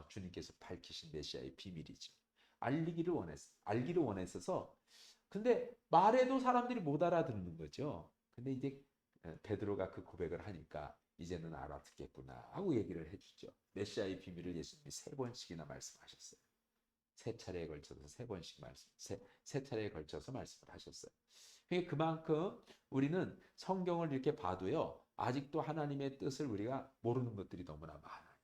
주님께서 밝히신 메시아의 비밀이죠. 알기를 원했어서 근데 말해도 사람들이 못 알아듣는 거죠. 근데 이제 베드로가 그 고백을 하니까 이제는 알아듣겠구나 하고 얘기를 해주죠. 메시아의 비밀을 예수님이 3번씩이나 말씀하셨어요. 세 차례에 걸쳐서 3번씩 세 차례에 걸쳐서 말씀을 하셨어요. 그만큼 우리는 성경을 이렇게 봐도요, 아직도 하나님의 뜻을 우리가 모르는 것들이 너무나 많아요.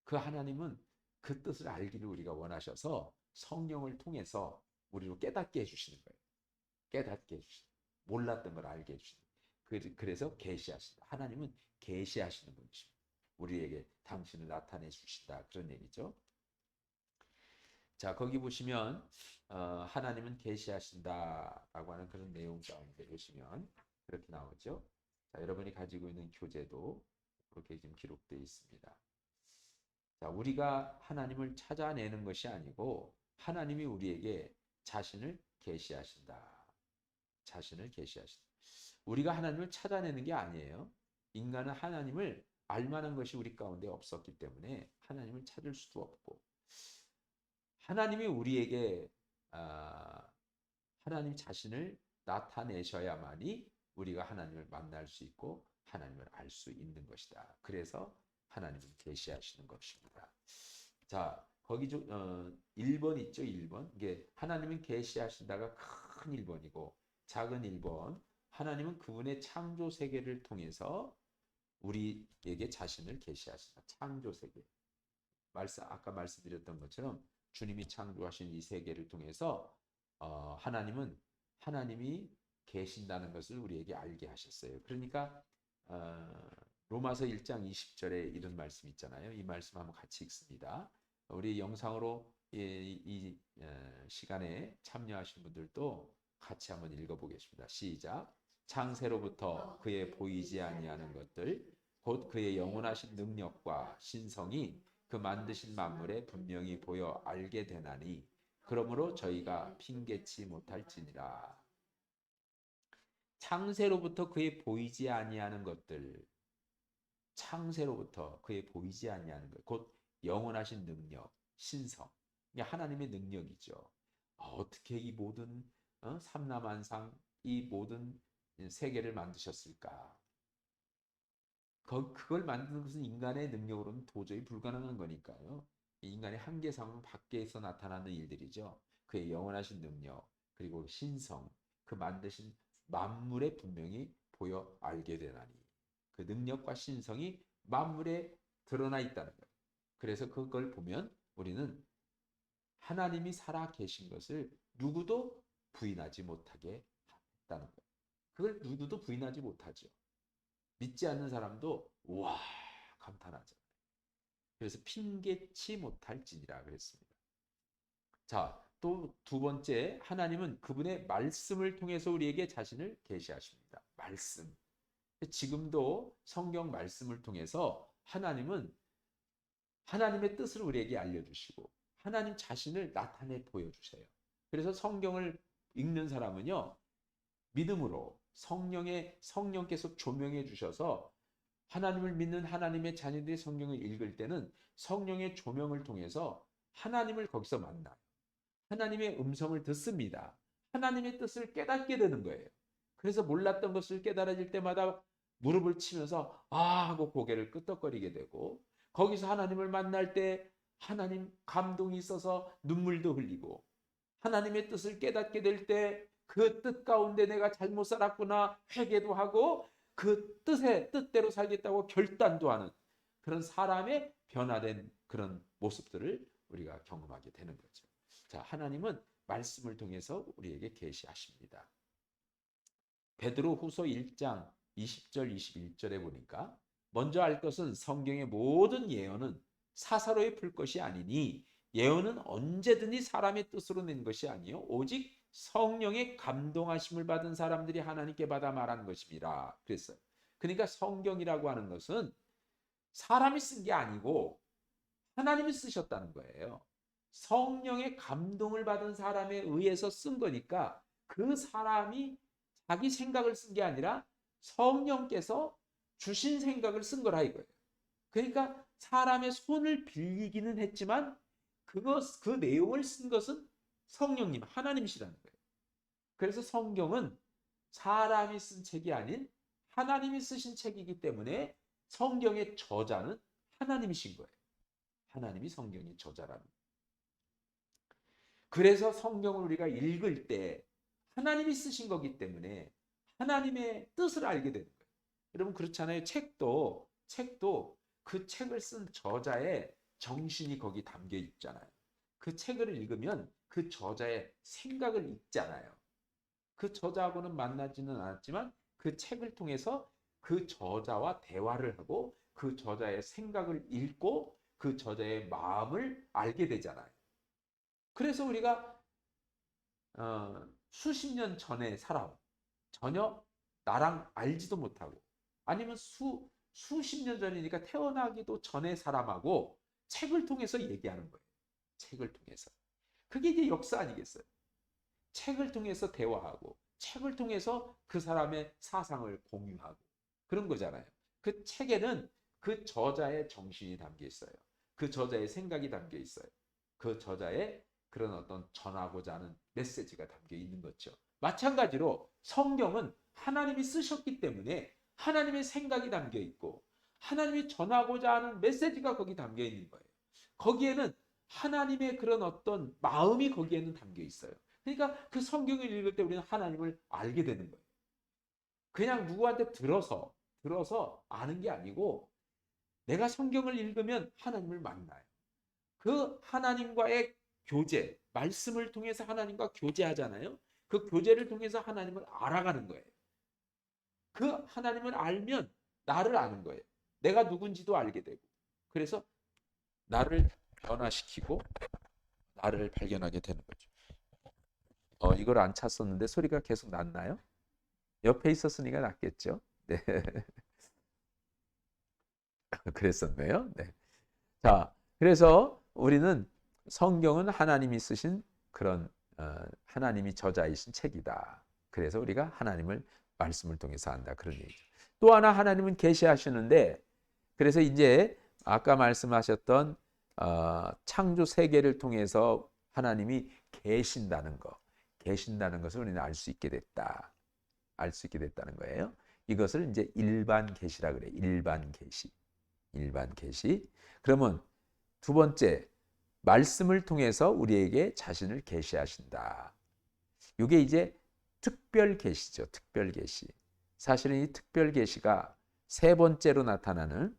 그 하나님은 그 뜻을 알기를 우리가 원하셔서 성령을 통해서 우리로 깨닫게 해주시는 거예요. 깨닫게 해주시는, 몰랐던 걸 알게 해주시는. 그래서 계시하신다. 하나님은 계시하시는 분이십니다. 우리에게 당신을 나타내 주신다. 그런 얘기죠. 자, 거기 보시면 하나님은 계시하신다라고 하는 그런 내용 가운데 보시면 그렇게 나오죠. 자, 여러분이 가지고 있는 교재도 그렇게 지금 기록되어 있습니다. 자, 우리가 하나님을 찾아내는 것이 아니고 하나님이 우리에게 자신을 계시하신다. 자신을 계시하신다. 우리가 하나님을 찾아내는 게 아니에요. 인간은 하나님을 알만한 것이 우리 가운데 없었기 때문에 하나님을 찾을 수도 없고, 하나님이 우리에게 하나님 자신을 나타내셔야만이 우리가 하나님을 만날 수 있고 하나님을 알 수 있는 것이다. 그래서 하나님은 계시하시는 것입니다. 자, 거기 1번 있죠. 1번. 이게 하나님은 계시하신다가 큰 1번이고 작은 1번. 하나님은 그분의 창조 세계를 통해서 우리에게 자신을 계시하신다. 창조 세계. 아까 말씀드렸던 것처럼 주님이 창조하신 이 세계를 통해서 하나님이 계신다는 것을 우리에게 알게 하셨어요. 그러니까 로마서 1장 20절에 이런 말씀 있잖아요. 이 말씀 한번 같이 읽습니다. 우리 영상으로 이 시간에 참여하신 분들도 같이 한번 읽어보겠습니다. 시작. 창세로부터 그의 보이지 아니하는 것들 곧 그의 영원하신 능력과 신성이 그 만드신 만물에 분명히 보여 알게 되나니 그러므로 저희가 핑계치 못할지니라. 창세로부터 그의 보이지 아니하는 것들, 창세로부터 그의 보이지 아니하는 것, 곧 영원하신 능력, 신성, 이게 하나님의 능력이죠. 어떻게 이 모든 삼라만상, 이 모든 세계를 만드셨을까? 그걸 만드는 것은 인간의 능력으로는 도저히 불가능한 거니까요. 인간의 한계상 밖에서 나타나는 일들이죠. 그의 영원하신 능력, 그리고 신성, 그 만드신 만물에 분명히 보여 알게 되나니. 그 능력과 신성이 만물에 드러나 있다는 거예요. 그래서 그걸 보면 우리는 하나님이 살아 계신 것을 누구도 부인하지 못하게 했다는 거예요. 그걸 누구도 부인하지 못하죠. 믿지 않는 사람도 와 감탄하잖아요. 그래서 핑계치 못할지니라 그랬습니다. 자, 또 두 번째, 하나님은 그분의 말씀을 통해서 우리에게 자신을 계시하십니다. 말씀. 지금도 성경 말씀을 통해서 하나님은 하나님의 뜻을 우리에게 알려주시고 하나님 자신을 나타내 보여주세요. 그래서 성경을 읽는 사람은요, 믿음으로 성령께서 조명해 주셔서 하나님을 믿는 하나님의 자녀들이 성경을 읽을 때는 성령의 조명을 통해서 하나님을 거기서 만나요. 하나님의 음성을 듣습니다. 하나님의 뜻을 깨닫게 되는 거예요. 그래서 몰랐던 것을 깨달아질 때마다 무릎을 치면서 아 하고 고개를 끄덕거리게 되고, 거기서 하나님을 만날 때 하나님 감동이 있어서 눈물도 흘리고, 하나님의 뜻을 깨닫게 될 때 그 뜻 가운데 내가 잘못 살았구나 회개도 하고 그 뜻대로 살겠다고 결단도 하는 그런 사람의 변화된 그런 모습들을 우리가 경험하게 되는 거죠. 자, 하나님은 말씀을 통해서 우리에게 계시하십니다. 베드로후서 1장 20절 21절에 보니까 먼저 알 것은 성경의 모든 예언은 사사로이 풀 것이 아니니 예언은 언제든지 사람의 뜻으로 낸 것이 아니요 오직 성령의 감동하심을 받은 사람들이 하나님께 받아 말한 것입니다. 그랬어요. 그러니까 성경이라고 하는 것은 사람이 쓴 게 아니고 하나님이 쓰셨다는 거예요. 성령의 감동을 받은 사람에 의해서 쓴 거니까 그 사람이 자기 생각을 쓴 게 아니라 성령께서 주신 생각을 쓴 거라 이거예요. 그러니까 사람의 손을 빌리기는 했지만 그 내용을 쓴 것은 성령님, 하나님이시라는 거예요. 그래서 성경은 사람이 쓴 책이 아닌 하나님이 쓰신 책이기 때문에 성경의 저자는 하나님이신 거예요. 하나님이 성경의 저자라는. 그래서 성경을 우리가 읽을 때 하나님이 쓰신 거기 때문에 하나님의 뜻을 알게 되는 거예요. 여러분 그렇잖아요. 책도 그 책을 쓴 저자의 정신이 거기 담겨 있잖아요. 그 책을 읽으면 그 저자의 생각을 읽잖아요. 그 저자하고는 만나지는 않았지만 그 책을 통해서 그 저자와 대화를 하고 그 저자의 생각을 읽고 그 저자의 마음을 알게 되잖아요. 그래서 우리가 수십 년 전의 사람 전혀 나랑 알지도 못하고 아니면 수십 년 전이니까 태어나기도 전의 사람하고 책을 통해서 얘기하는 거예요. 책을 통해서. 그게 이제 역사 아니겠어요? 책을 통해서 대화하고 책을 통해서 그 사람의 사상을 공유하고 그런 거잖아요. 그 책에는 그 저자의 정신이 담겨 있어요. 그 저자의 생각이 담겨 있어요. 그 저자의 그런 어떤 전하고자 하는 메시지가 담겨 있는 거죠. 마찬가지로 성경은 하나님이 쓰셨기 때문에 하나님의 생각이 담겨 있고 하나님이 전하고자 하는 메시지가 거기 담겨 있는 거예요. 거기에는 하나님의 그런 어떤 마음이 거기에는 담겨 있어요. 그러니까 그 성경을 읽을 때 우리는 하나님을 알게 되는 거예요. 그냥 누구한테 들어서 아는 게 아니고 내가 성경을 읽으면 하나님을 만나요. 그 하나님과의 교제, 말씀을 통해서 하나님과 교제하잖아요. 그 교제를 통해서 하나님을 알아가는 거예요. 그 하나님을 알면 나를 아는 거예요. 내가 누군지도 알게 되고. 그래서 나를 변화시키고 나를 발견하게 되는 거죠. 이걸 안 찼었는데 소리가 계속 났나요? 옆에 있었으니까 났겠죠. 네. 그랬었네요. 네. 자, 그래서 우리는 성경은 하나님이 쓰신 그런 하나님이 저자이신 책이다. 그래서 우리가 하나님을 말씀을 통해서 안다. 그런 얘기죠. 또 하나 하나님은 계시하시는데 그래서 이제 아까 말씀하셨던 창조 세계를 통해서 하나님이 계신다는 거, 계신다는 것을 우리는 알 수 있게 됐다. 알 수 있게 됐다는 거예요. 이것을 이제 일반 계시라 그래. 일반 계시. 일반 계시. 그러면 두 번째, 말씀을 통해서 우리에게 자신을 계시하신다. 이게 이제 특별 계시죠. 특별 계시. 사실은 이 특별 계시가 세 번째로 나타나는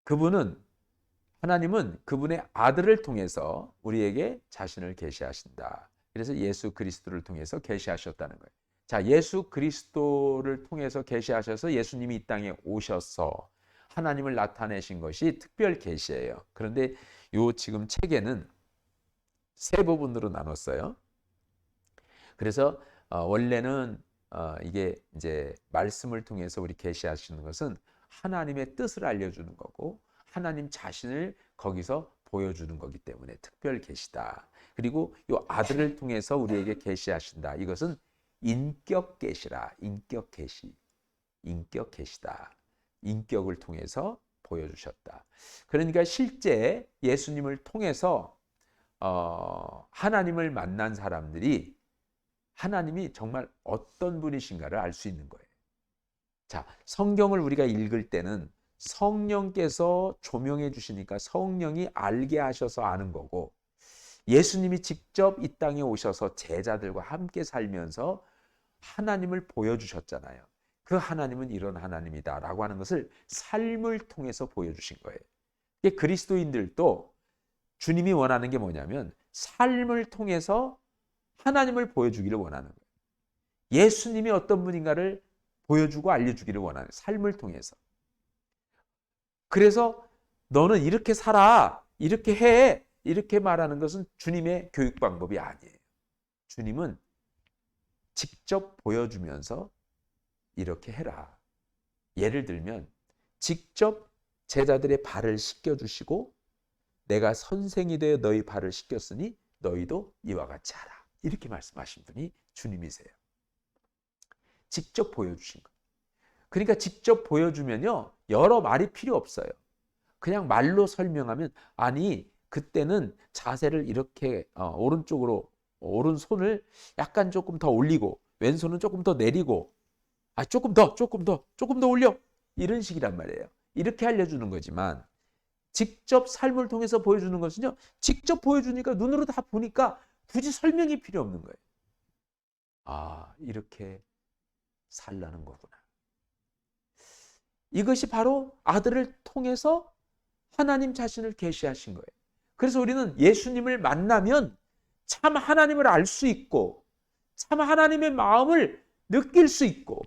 그분은 하나님은 그분의 아들을 통해서 우리에게 자신을 계시하신다. 그래서 예수 그리스도를 통해서 계시하셨다는 거예요. 자, 예수 그리스도를 통해서 계시하셔서 예수님이 이 땅에 오셔서 하나님을 나타내신 것이 특별 계시예요. 그런데 요 지금 책에는 세 부분으로 나눴어요. 그래서 원래는 이게 이제 말씀을 통해서 우리 계시하시는 것은 하나님의 뜻을 알려주는 거고 하나님 자신을 거기서 보여주는 거기 때문에 특별 계시다. 그리고 이 아들을 통해서 우리에게 계시하신다. 이것은 인격 계시라. 인격 계시. 인격 계시다. 인격을 통해서 보여주셨다. 그러니까 실제 예수님을 통해서 하나님을 만난 사람들이 하나님이 정말 어떤 분이신가를 알 수 있는 거예요. 자, 성경을 우리가 읽을 때는 성령께서 조명해 주시니까 성령이 알게 하셔서 아는 거고 예수님이 직접 이 땅에 오셔서 제자들과 함께 살면서 하나님을 보여주셨잖아요. 그 하나님은 이런 하나님이다라고 하는 것을 삶을 통해서 보여주신 거예요. 그리스도인들도 주님이 원하는 게 뭐냐면 삶을 통해서 하나님을 보여주기를 원하는 거예요. 예수님이 어떤 분인가를 보여주고 알려주기를 원하는 삶을 통해서. 그래서 너는 이렇게 살아, 이렇게 해, 이렇게 말하는 것은 주님의 교육 방법이 아니에요. 주님은 직접 보여주면서 이렇게 해라. 예를 들면 직접 제자들의 발을 씻겨주시고 내가 선생이 되어 너희 발을 씻겼으니 너희도 이와 같이 하라. 이렇게 말씀하신 분이 주님이세요. 직접 보여주신 거예요. 그러니까 직접 보여주면요. 여러 말이 필요 없어요. 그냥 말로 설명하면 아니 그때는 자세를 이렇게 오른쪽으로 오른손을 약간 조금 더 올리고 왼손은 조금 더 내리고 조금 더 올려 이런 식이란 말이에요. 이렇게 알려주는 거지만 직접 삶을 통해서 보여주는 것은요. 직접 보여주니까 눈으로 다 보니까 굳이 설명이 필요 없는 거예요. 이렇게 살라는 거구나. 이것이 바로 아들을 통해서 하나님 자신을 계시하신 거예요. 그래서 우리는 예수님을 만나면 참 하나님을 알 수 있고 참 하나님의 마음을 느낄 수 있고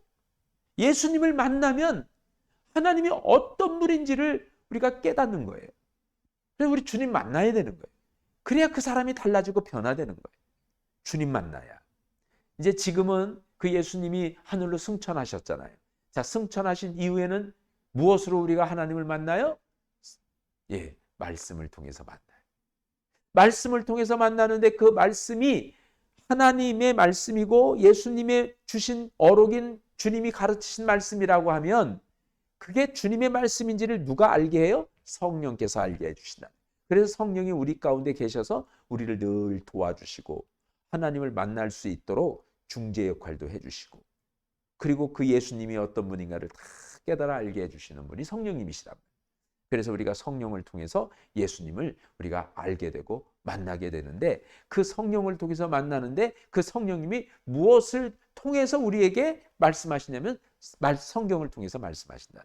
예수님을 만나면 하나님이 어떤 분인지를 우리가 깨닫는 거예요. 그래서 우리 주님 만나야 되는 거예요. 그래야 그 사람이 달라지고 변화되는 거예요. 주님 만나야. 이제 지금은 그 예수님이 하늘로 승천하셨잖아요. 자, 승천하신 이후에는 무엇으로 우리가 하나님을 만나요? 말씀을 통해서 만나요. 말씀을 통해서 만나는데 그 말씀이 하나님의 말씀이고 예수님의 주신 어록인 주님이 가르치신 말씀이라고 하면 그게 주님의 말씀인지를 누가 알게 해요? 성령께서 알게 해주신다. 그래서 성령이 우리 가운데 계셔서 우리를 늘 도와주시고 하나님을 만날 수 있도록 중재 역할도 해주시고 그리고 그 예수님이 어떤 분인가를 다 깨달아 알게 해주시는 분이 성령님이시다. 그래서 우리가 성령을 통해서 예수님을 우리가 알게 되고 만나게 되는데 그 성령을 통해서 만나는데 그 성령님이 무엇을 통해서 우리에게 말씀하시냐면 성경을 통해서 말씀하신다.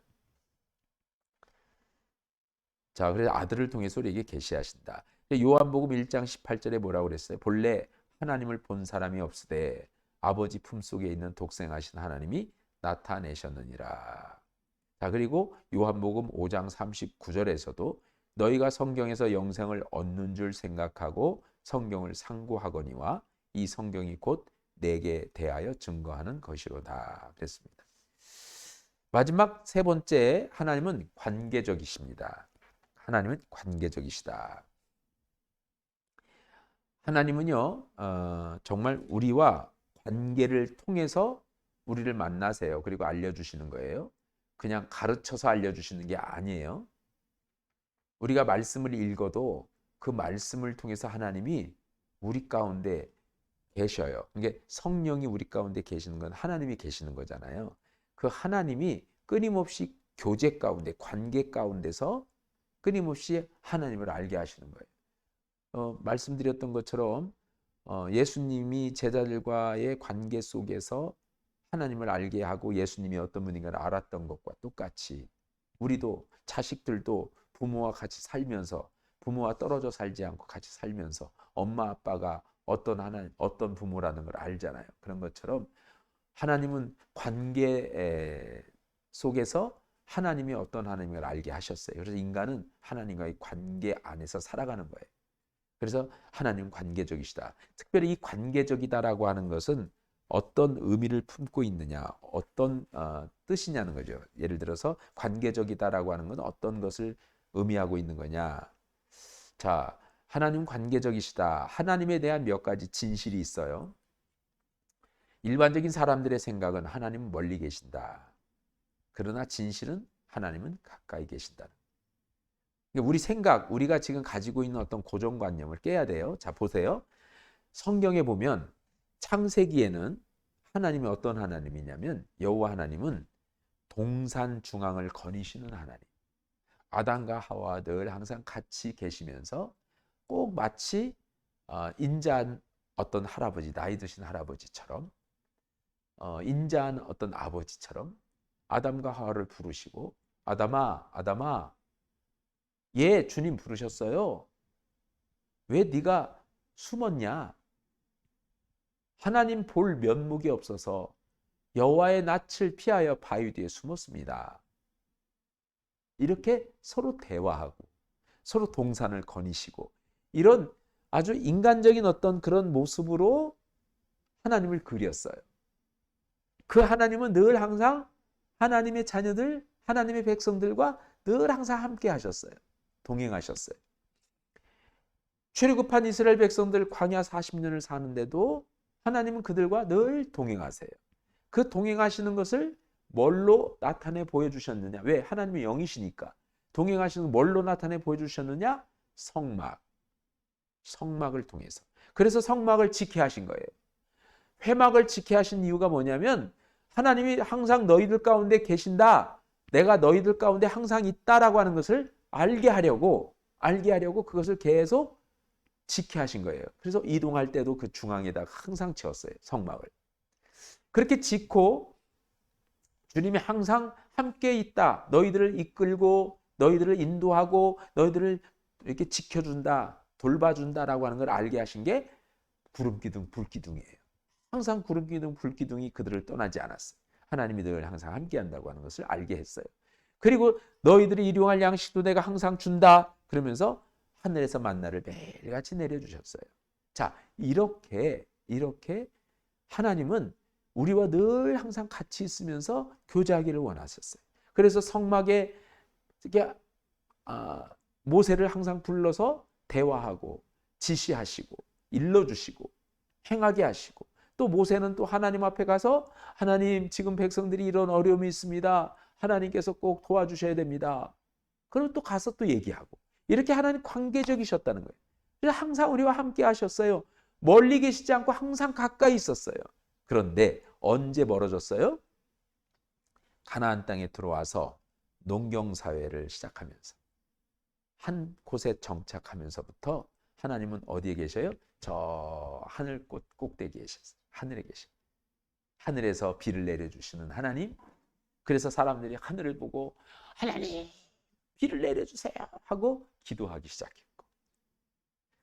자, 그래서 아들을 통해서 우리에게 계시하신다. 요한복음 1장 18절에 뭐라고 그랬어요? 본래 하나님을 본 사람이 없으되 아버지 품속에 있는 독생하신 하나님이 나타내셨느니라. 자, 그리고 요한복음 5장 39절에서도 너희가 성경에서 영생을 얻는 줄 생각하고 성경을 상고하거니와 이 성경이 곧 내게 대하여 증거하는 것이로다. 그랬습니다. 마지막 세 번째, 하나님은 관계적이십니다. 하나님은 관계적이시다. 하나님은요, 정말 우리와 관계를 통해서 우리를 만나세요. 그리고 알려주시는 거예요. 그냥 가르쳐서 알려주시는 게 아니에요. 우리가 말씀을 읽어도 그 말씀을 통해서 하나님이 우리 가운데 계셔요. 그러니까 성령이 우리 가운데 계시는 건 하나님이 계시는 거잖아요. 그 하나님이 끊임없이 교제 가운데, 관계 가운데서 끊임없이 하나님을 알게 하시는 거예요. 말씀드렸던 것처럼 예수님이 제자들과의 관계 속에서 하나님을 알게 하고 예수님이 어떤 분인가를 알았던 것과 똑같이 우리도 자식들도 부모와 같이 살면서 부모와 떨어져 살지 않고 같이 살면서 엄마 아빠가 어떤 부모라는 걸 알잖아요. 그런 것처럼 하나님은 관계 속에서 하나님이 어떤 하나님을 알게 하셨어요. 그래서 인간은 하나님과의 관계 안에서 살아가는 거예요. 그래서 하나님은 관계적이시다. 특별히 이 관계적이다라고 하는 것은 어떤 의미를 품고 있느냐, 어떤 뜻이냐는 거죠. 예를 들어서 관계적이다라고 하는 건 어떤 것을 의미하고 있는 거냐. 자, 하나님 관계적이시다. 하나님에 대한 몇 가지 진실이 있어요. 일반적인 사람들의 생각은 하나님은 멀리 계신다. 그러나 진실은 하나님은 가까이 계신다. 우리 생각, 우리가 지금 가지고 있는 어떤 고정관념을 깨야 돼요. 자, 보세요. 성경에 보면 창세기에는 하나님이 어떤 하나님이냐면 여호와 하나님은 동산 중앙을 거니시는 하나님. 아담과 하와와 늘 항상 같이 계시면서 꼭 마치 인자한 어떤 할아버지, 나이 드신 할아버지처럼 인자한 어떤 아버지처럼 아담과 하와를 부르시고 아담아, 아담아, 예, 주님 부르셨어요. 왜 네가 숨었냐? 하나님 볼 면목이 없어서 여호와의 낯을 피하여 바위 뒤에 숨었습니다. 이렇게 서로 대화하고 서로 동산을 거니시고 이런 아주 인간적인 어떤 그런 모습으로 하나님을 그렸어요. 그 하나님은 늘 항상 하나님의 자녀들, 하나님의 백성들과 늘 항상 함께 하셨어요. 동행하셨어요. 출애굽한 이스라엘 백성들 광야 40년을 사는데도 하나님은 그들과 늘 동행하세요. 그 동행하시는 것을 뭘로 나타내 보여주셨느냐? 왜? 하나님이 영이시니까. 동행하시는 뭘로 나타내 보여주셨느냐? 성막을 통해서. 그래서 성막을 지켜 하신 거예요. 회막을 지켜 하신 이유가 뭐냐면 하나님이 항상 너희들 가운데 계신다. 내가 너희들 가운데 항상 있다라고 하는 것을 알게 하려고 그것을 계속 지켜 하신 거예요. 그래서 이동할 때도 그 중앙에다가 항상 지었어요. 성막을. 그렇게 짓고 주님이 항상 함께 있다. 너희들을 이끌고 너희들을 인도하고 너희들을 이렇게 지켜준다. 돌봐준다라고 하는 걸 알게 하신 게 구름기둥, 불기둥이에요. 항상 구름기둥, 불기둥이 그들을 떠나지 않았어요. 하나님이 늘 항상 함께 한다고 하는 것을 알게 했어요. 그리고 너희들이 일용할 양식도 내가 항상 준다. 그러면서 하늘에서 만나를 매일같이 내려주셨어요. 자, 이렇게 하나님은 우리와 늘 항상 같이 있으면서 교제하기를 원하셨어요. 그래서 성막에 모세를 항상 불러서 대화하고 지시하시고 일러주시고 행하게 하시고 또 모세는 또 하나님 앞에 가서 하나님 지금 백성들이 이런 어려움이 있습니다. 하나님께서 꼭 도와주셔야 됩니다. 그럼 또 가서 또 얘기하고 이렇게 하나님 관계적이셨다는 거예요. 그래서 항상 우리와 함께 하셨어요. 멀리 계시지 않고 항상 가까이 있었어요. 그런데 언제 멀어졌어요? 가나안 땅에 들어와서 농경사회를 시작하면서 한 곳에 정착하면서부터 하나님은 어디에 계셔요? 저 하늘 꼭대기에 계셨어요. 하늘에 계셔요. 하늘에서 비를 내려주시는 하나님. 그래서 사람들이 하늘을 보고 하나님 비를 내려주세요 하고 기도하기 시작했고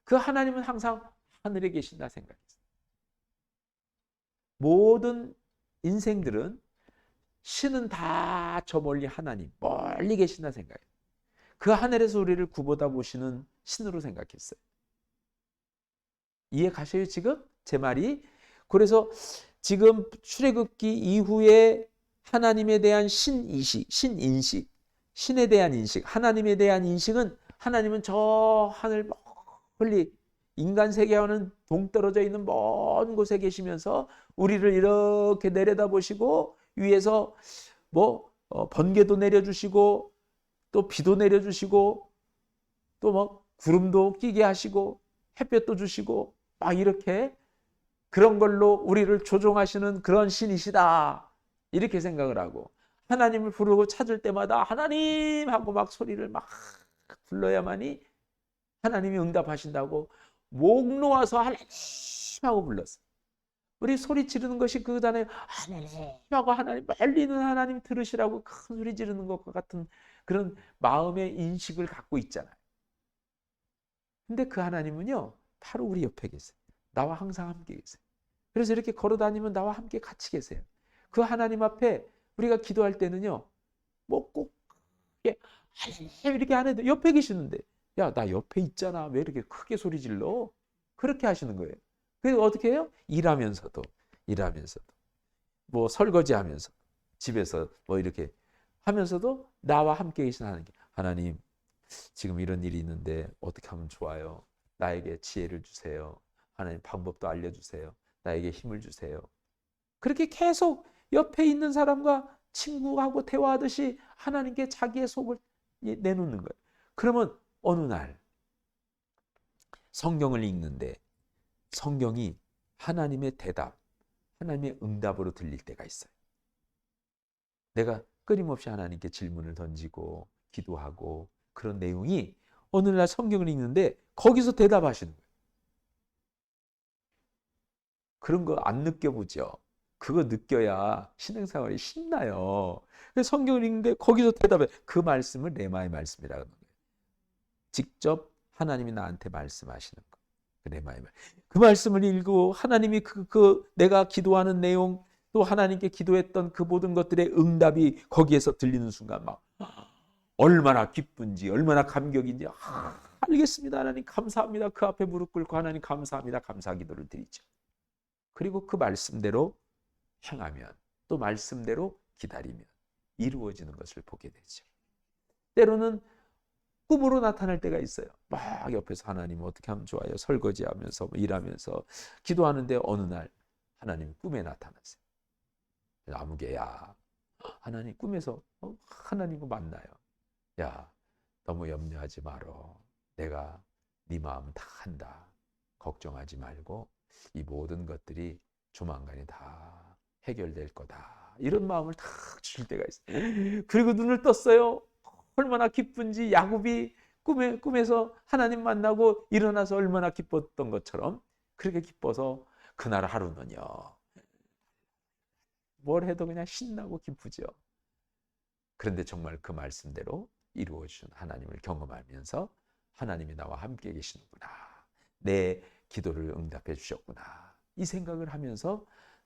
그 하나님은 항상 하늘에 계신다 생각했어요. 모든 인생들은 신은 다 저 멀리 하나님 멀리 계신다 생각해요. 그 하늘에서 우리를 구보다 보시는 신으로 생각했어요. 이해 가셔요 지금? 제 말이? 그래서 지금 출애굽기 이후에 하나님에 대한 신인식, 신에 대한 인식, 하나님에 대한 인식은 하나님은 저 하늘 멀리 인간 세계와는 동떨어져 있는 먼 곳에 계시면서 우리를 이렇게 내려다보시고 위에서 번개도 내려주시고 또 비도 내려주시고 또 뭐 구름도 끼게 하시고 햇볕도 주시고 막 이렇게 그런 걸로 우리를 조종하시는 그런 신이시다. 이렇게 생각을 하고 하나님을 부르고 찾을 때마다 하나님 하고 막 소리를 막 불러야만이 하나님이 응답하신다고 목 놓아서 하나님 하고 불렀어요. 우리 소리 지르는 것이 그잖아요. 하나님 하고 하나님 멀리 있는 하나님 들으시라고 큰 소리 지르는 것과 같은 그런 마음의 인식을 갖고 있잖아요. 근데 그 하나님은요 바로 우리 옆에 계세요. 나와 항상 함께 계세요. 그래서 이렇게 걸어 다니면 나와 함께 같이 계세요. 그 하나님 앞에 우리가 기도할 때는요 뭐 꼭 하나님 이렇게 안 해도 옆에 계시는데 야 나 옆에 있잖아 왜 이렇게 크게 소리 질러? 그렇게 하시는 거예요. 그래서 어떻게 해요? 일하면서도 뭐 설거지하면서 집에서 뭐 이렇게 하면서도 나와 함께 계신 하나님 지금 이런 일이 있는데 어떻게 하면 좋아요? 나에게 지혜를 주세요. 하나님 방법도 알려주세요. 나에게 힘을 주세요. 그렇게 계속 옆에 있는 사람과 친구하고 대화하듯이 하나님께 자기의 속을 내놓는 거예요. 그러면 어느 날 성경을 읽는데 성경이 하나님의 대답, 하나님의 응답으로 들릴 때가 있어요. 내가 끊임없이 하나님께 질문을 던지고 기도하고 그런 내용이 어느 날 성경을 읽는데 거기서 대답하시는 거예요. 그런 거 안 느껴보죠? 그거 느껴야 신앙생활이 신나요. 그래서 성경을 읽는데 거기서 대답해. 그 말씀을 레마의 말씀이라고 하는 거예요. 직접 하나님이 나한테 말씀하시는 거. 레마의 말. 그 말씀을 읽고 하나님이 내가 기도하는 내용 또 하나님께 기도했던 그 모든 것들의 응답이 거기에서 들리는 순간 막 얼마나 기쁜지 얼마나 감격인지 알겠습니다. 하나님 감사합니다. 그 앞에 무릎 꿇고 하나님 감사합니다. 감사 기도를 드리죠. 그리고 그 말씀대로 행하면 또 말씀대로 기다리면 이루어지는 것을 보게 되죠. 때로는 꿈으로 나타날 때가 있어요. 막 옆에서 하나님 어떻게 하면 좋아요? 설거지하면서 일하면서 기도하는데 어느 날 하나님이 꿈에 나타났어요. 아무개야 하나님 꿈에서 하나님과 만나요. 야 너무 염려하지 말어. 내가 네 마음 다 한다. 걱정하지 말고 이 모든 것들이 조만간에 다 해결될 거다. 이런 마음을 다 주실 때가 있어요. 그리고 눈을 떴어요. 얼마나 기쁜지 야곱이 꿈에서 하나님 만나고 일어나서 얼마나 기뻤던 것처럼 그렇게 기뻐서 그날 하루는요. 뭘 해도 그냥 신나고 기쁘죠. 그런데 정말 그 말씀대로 이루어주신 하나님을 경험하면서 하나님이 나와 함께 계시는구나. 내 기도를 응답해 주셨구나. 이 생각을 하면서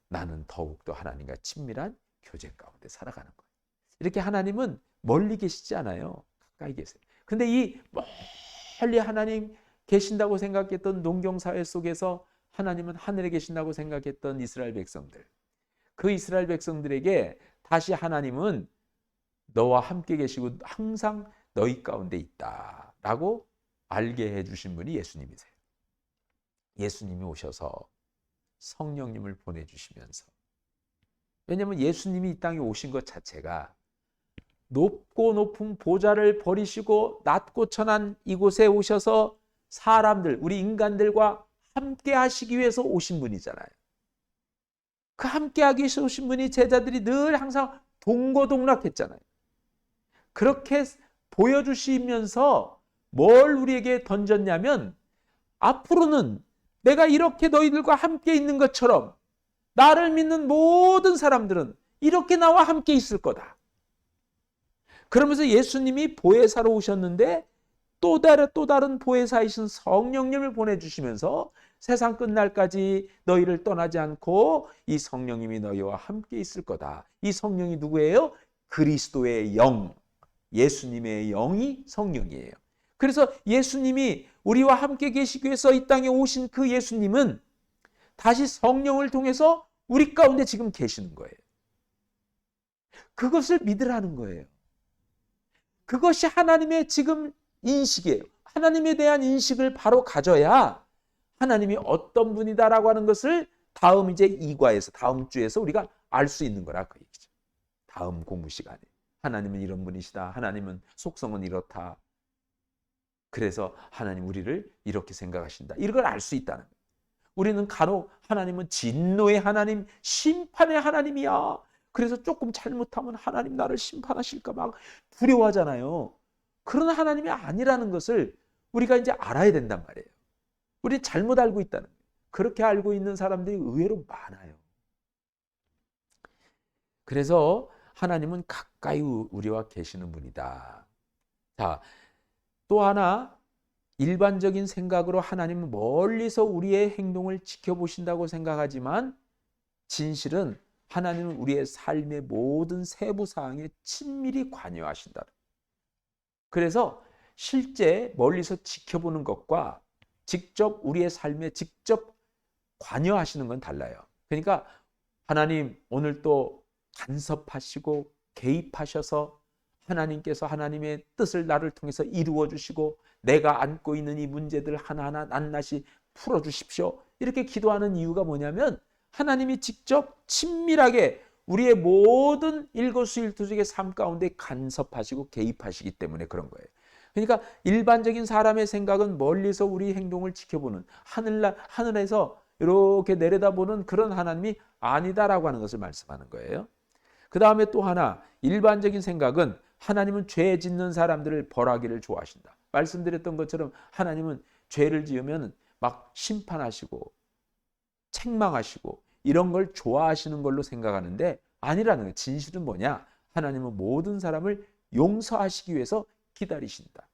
나는 더욱더 하나님과 친밀한 교제 가운데 살아가는 거예요. 이렇게 하나님은 멀리 계시지 않아요. 가까이 계세요. 근데 이 멀리 하나님 계신다고 생각했던 농경사회 속에서 하나님은 하늘에 계신다고 생각했던 이스라엘 백성들. 그 이스라엘 백성들에게 다시 하나님은 너와 함께 계시고 항상 너희 가운데 있다라고 알게 해주신 분이 예수님이세요. 예수님이 오셔서 성령님을 보내주시면서 왜냐하면 예수님이 이 땅에 오신 것 자체가 높고 높은 보좌를 버리시고 낮고 천한 이곳에 오셔서 사람들, 우리 인간들과 함께 하시기 위해서 오신 분이잖아요. 그 함께 하기 위해서 오신 분이 제자들이 늘 항상 동고동락했잖아요. 그렇게 보여주시면서 뭘 우리에게 던졌냐면 앞으로는 내가 이렇게 너희들과 함께 있는 것처럼 나를 믿는 모든 사람들은 이렇게 나와 함께 있을 거다. 그러면서 예수님이 보혜사로 오셨는데 또 다른 보혜사이신 성령님을 보내주시면서 세상 끝날까지 너희를 떠나지 않고 이 성령님이 너희와 함께 있을 거다. 이 성령이 누구예요? 그리스도의 영, 예수님의 영이 성령이에요. 그래서 예수님이 우리와 함께 계시기 위해서 이 땅에 오신 그 예수님은 다시 성령을 통해서 우리 가운데 지금 계시는 거예요. 그것을 믿으라는 거예요. 그것이 하나님의 지금 인식이에요. 하나님에 대한 인식을 바로 가져야 하나님이 어떤 분이다라고 하는 것을 다음 이제 2과에서 다음 주에서 우리가 알 수 있는 거라 그 얘기죠. 다음 공부 시간에 하나님은 이런 분이시다. 하나님은 속성은 이렇다. 그래서 하나님 우리를 이렇게 생각하신다. 이걸 알 수 있다는 거예요. 우리는 간혹 하나님은 진노의 하나님, 심판의 하나님이야. 그래서 조금 잘못하면 하나님 나를 심판하실까 막 두려워하잖아요. 그런 하나님이 아니라는 것을 우리가 이제 알아야 된단 말이에요. 우리 잘못 알고 있다는 거예요. 그렇게 알고 있는 사람들이 의외로 많아요. 그래서 하나님은 가까이 우리와 계시는 분이다. 자, 또 하나 일반적인 생각으로 하나님은 멀리서 우리의 행동을 지켜보신다고 생각하지만 진실은 하나님은 우리의 삶의 모든 세부 사항에 친밀히 관여하신다. 그래서 실제 멀리서 지켜보는 것과 직접 우리의 삶에 직접 관여하시는 건 달라요. 그러니까 하나님 오늘 또 간섭하시고 개입하셔서 하나님께서 하나님의 뜻을 나를 통해서 이루어 주시고 내가 안고 있는 이 문제들 하나하나 낱낱이 풀어 주십시오. 이렇게 기도하는 이유가 뭐냐면 하나님이 직접 친밀하게 우리의 모든 일거수일투족의 삶 가운데 간섭하시고 개입하시기 때문에 그런 거예요. 그러니까 일반적인 사람의 생각은 멀리서 우리 행동을 지켜보는 하늘에서 이렇게 내려다보는 그런 하나님이 아니다라고 하는 것을 말씀하는 거예요. 그 다음에 또 하나 일반적인 생각은 하나님은 죄 짓는 사람들을 벌하기를 좋아하신다. 말씀드렸던 것처럼 하나님은 죄를 지으면 막 심판하시고 책망하시고 이런 걸 좋아하시는 걸로 생각하는데 아니라는 거예요. 진실은 뭐냐? 하나님은 모든 사람을 용서하시기 위해서 기다리신다.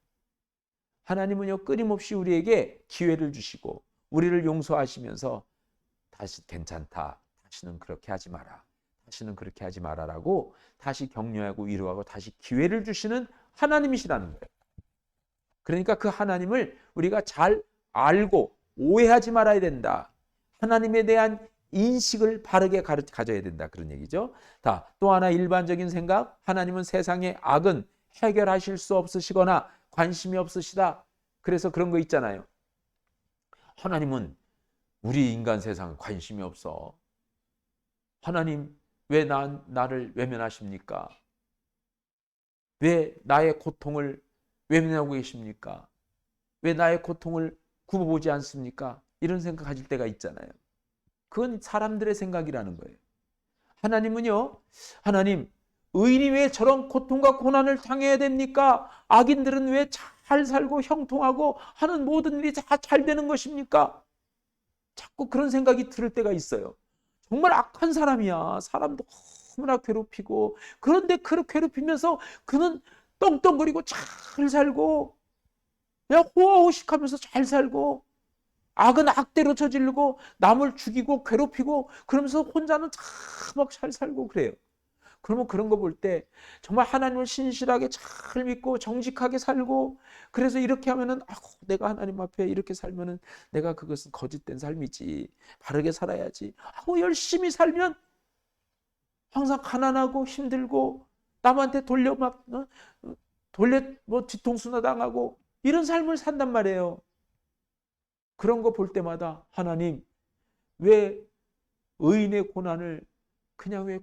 하나님은요 끊임없이 우리에게 기회를 주시고 우리를 용서하시면서 다시 괜찮다. 다시는 그렇게 하지 마라. 다시는 그렇게 하지 마라라고 다시 격려하고 위로하고 다시 기회를 주시는 하나님이시라는 거예요. 그러니까 그 하나님을 우리가 잘 알고 오해하지 말아야 된다. 하나님에 대한 인식을 바르게 가져야 된다. 그런 얘기죠. 또 하나 일반적인 생각. 하나님은 세상의 악은 해결하실 수 없으시거나 관심이 없으시다. 그래서 그런 거 있잖아요. 하나님은 우리 인간 세상 관심이 없어. 하나님 왜 나를 외면하십니까? 왜 나의 고통을 외면하고 계십니까? 왜 나의 고통을 굽어보지 않습니까? 이런 생각 가질 때가 있잖아요. 그건 사람들의 생각이라는 거예요. 하나님은요, 하나님, 의인이 왜 저런 고통과 고난을 당해야 됩니까? 악인들은 왜 잘 살고 형통하고 하는 모든 일이 다 잘 되는 것입니까? 자꾸 그런 생각이 들을 때가 있어요. 정말 악한 사람이야. 사람도 너무나 괴롭히고 그런데 그렇게 괴롭히면서 그는 떵떵거리고 잘 살고 그냥 호화호식하면서 잘 살고 악은 악대로 저지르고 남을 죽이고 괴롭히고 그러면서 혼자는 막 잘 살고 그래요. 그러면 그런 거 볼 때 정말 하나님을 신실하게 잘 믿고 정직하게 살고 그래서 이렇게 하면은 내가 하나님 앞에 이렇게 살면은 내가 그것은 거짓된 삶이지 바르게 살아야지 하고 열심히 살면 항상 가난하고 힘들고 남한테 돌려 뒤통수나 당하고 이런 삶을 산단 말이에요. 그런 거 볼 때마다 하나님 왜 의인의 고난을 그냥 왜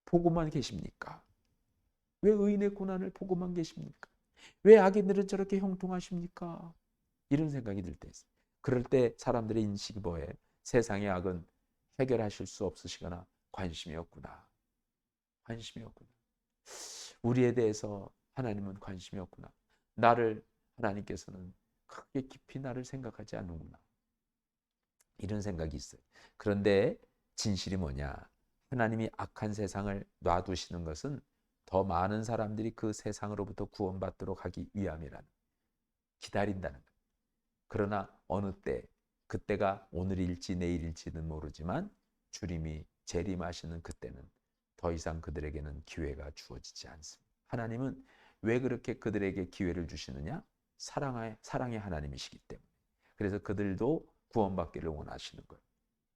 보고만 계십니까? 왜 의인의 고난을 보고만 계십니까? 왜 악인들은 저렇게 형통하십니까? 이런 생각이 들 때 있어요. 그럴 때 사람들의 인식이 뭐예요? 세상의 악은 해결하실 수 없으시거나 관심이 없구나. 관심이 없구나. 우리에 대해서 하나님은 관심이 없구나. 나를 하나님께서는 크게 깊이 나를 생각하지 않는구나. 이런 생각이 있어요. 그런데 진실이 뭐냐? 하나님이 악한 세상을 놔두시는 것은 더 많은 사람들이 그 세상으로부터 구원받도록 하기 위함이라는 기다린다는 것. 그러나 어느 때 그때가 오늘일지 내일일지는 모르지만 주님이 재림하시는 그때는 더 이상 그들에게는 기회가 주어지지 않습니다. 하나님은 왜 그렇게 그들에게 기회를 주시느냐? 사랑의 하나님이시기 때문에. 그래서 그들도 구원받기를 원하시는 거예요.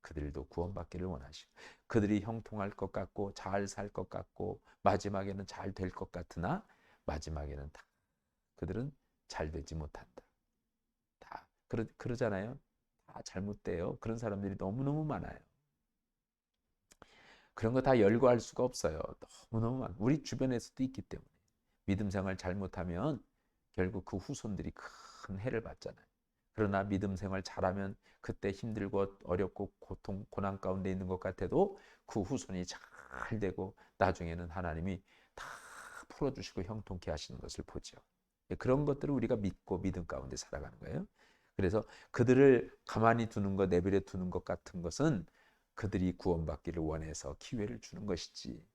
그들도 구원받기를 원하시고 그들이 형통할 것 같고 잘 살 것 같고 마지막에는 잘 될 것 같으나 마지막에는 다 그들은 잘 되지 못한다. 다 그러잖아요. 다 잘못돼요. 그런 사람들이 너무너무 많아요. 그런 거 다 열거할 수가 없어요. 너무너무 많아. 우리 주변에서도 있기 때문에. 믿음 생활 잘못하면 결국 그 후손들이 큰 해를 받잖아요. 그러나 믿음 생활 잘하면 그때 힘들고 어렵고 고통, 고난 가운데 있는 것 같아도 그 후손이 잘 되고 나중에는 하나님이 다 풀어주시고 형통케 하시는 것을 보죠. 그런 것들을 우리가 믿고 믿음 가운데 살아가는 거예요. 그래서 그들을 가만히 두는 것, 내버려 두는 것 같은 것은 그들이 구원받기를 원해서 기회를 주는 것이지,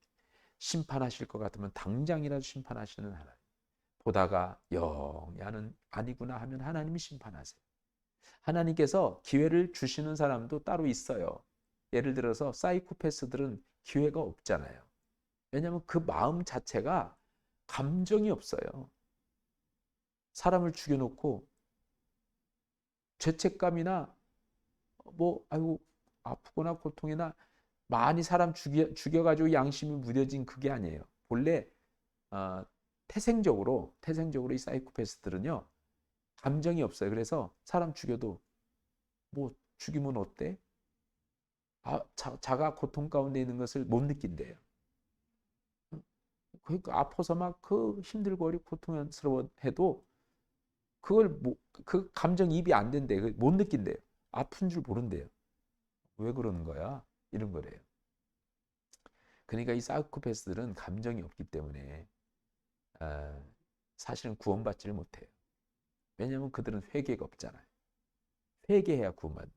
심판하실 것 같으면 당장이라도 심판하시는 하나님, 보다가 영 야는 아니구나 하면 하나님이 심판하세요. 하나님께서 기회를 주시는 사람도 따로 있어요. 예를 들어서 사이코패스들은 기회가 없잖아요. 왜냐하면 그 마음 자체가 감정이 없어요. 사람을 죽여놓고 죄책감이나 뭐 아이고 아프거나 고통이나 많이 사람 죽여가지고 양심이 무뎌진 그게 아니에요. 본래 어, 태생적으로 이 사이코패스들은요 감정이 없어요. 그래서 사람 죽여도 뭐 죽이면 어때? 자가 고통 가운데 있는 것을 못 느낀대요. 그러니까 아파서 막 그 힘들고 어렵고 고통스러워 해도 그걸 그 감정이입이 안 된대요. 못 느낀대요. 아픈 줄 모른대요. 왜 그러는 거야? 이런 거래요. 그러니까 이 사이코패스들은 감정이 없기 때문에 사실은 구원받지를 못해요. 왜냐하면 그들은 회개가 없잖아요. 회개해야 구원받는.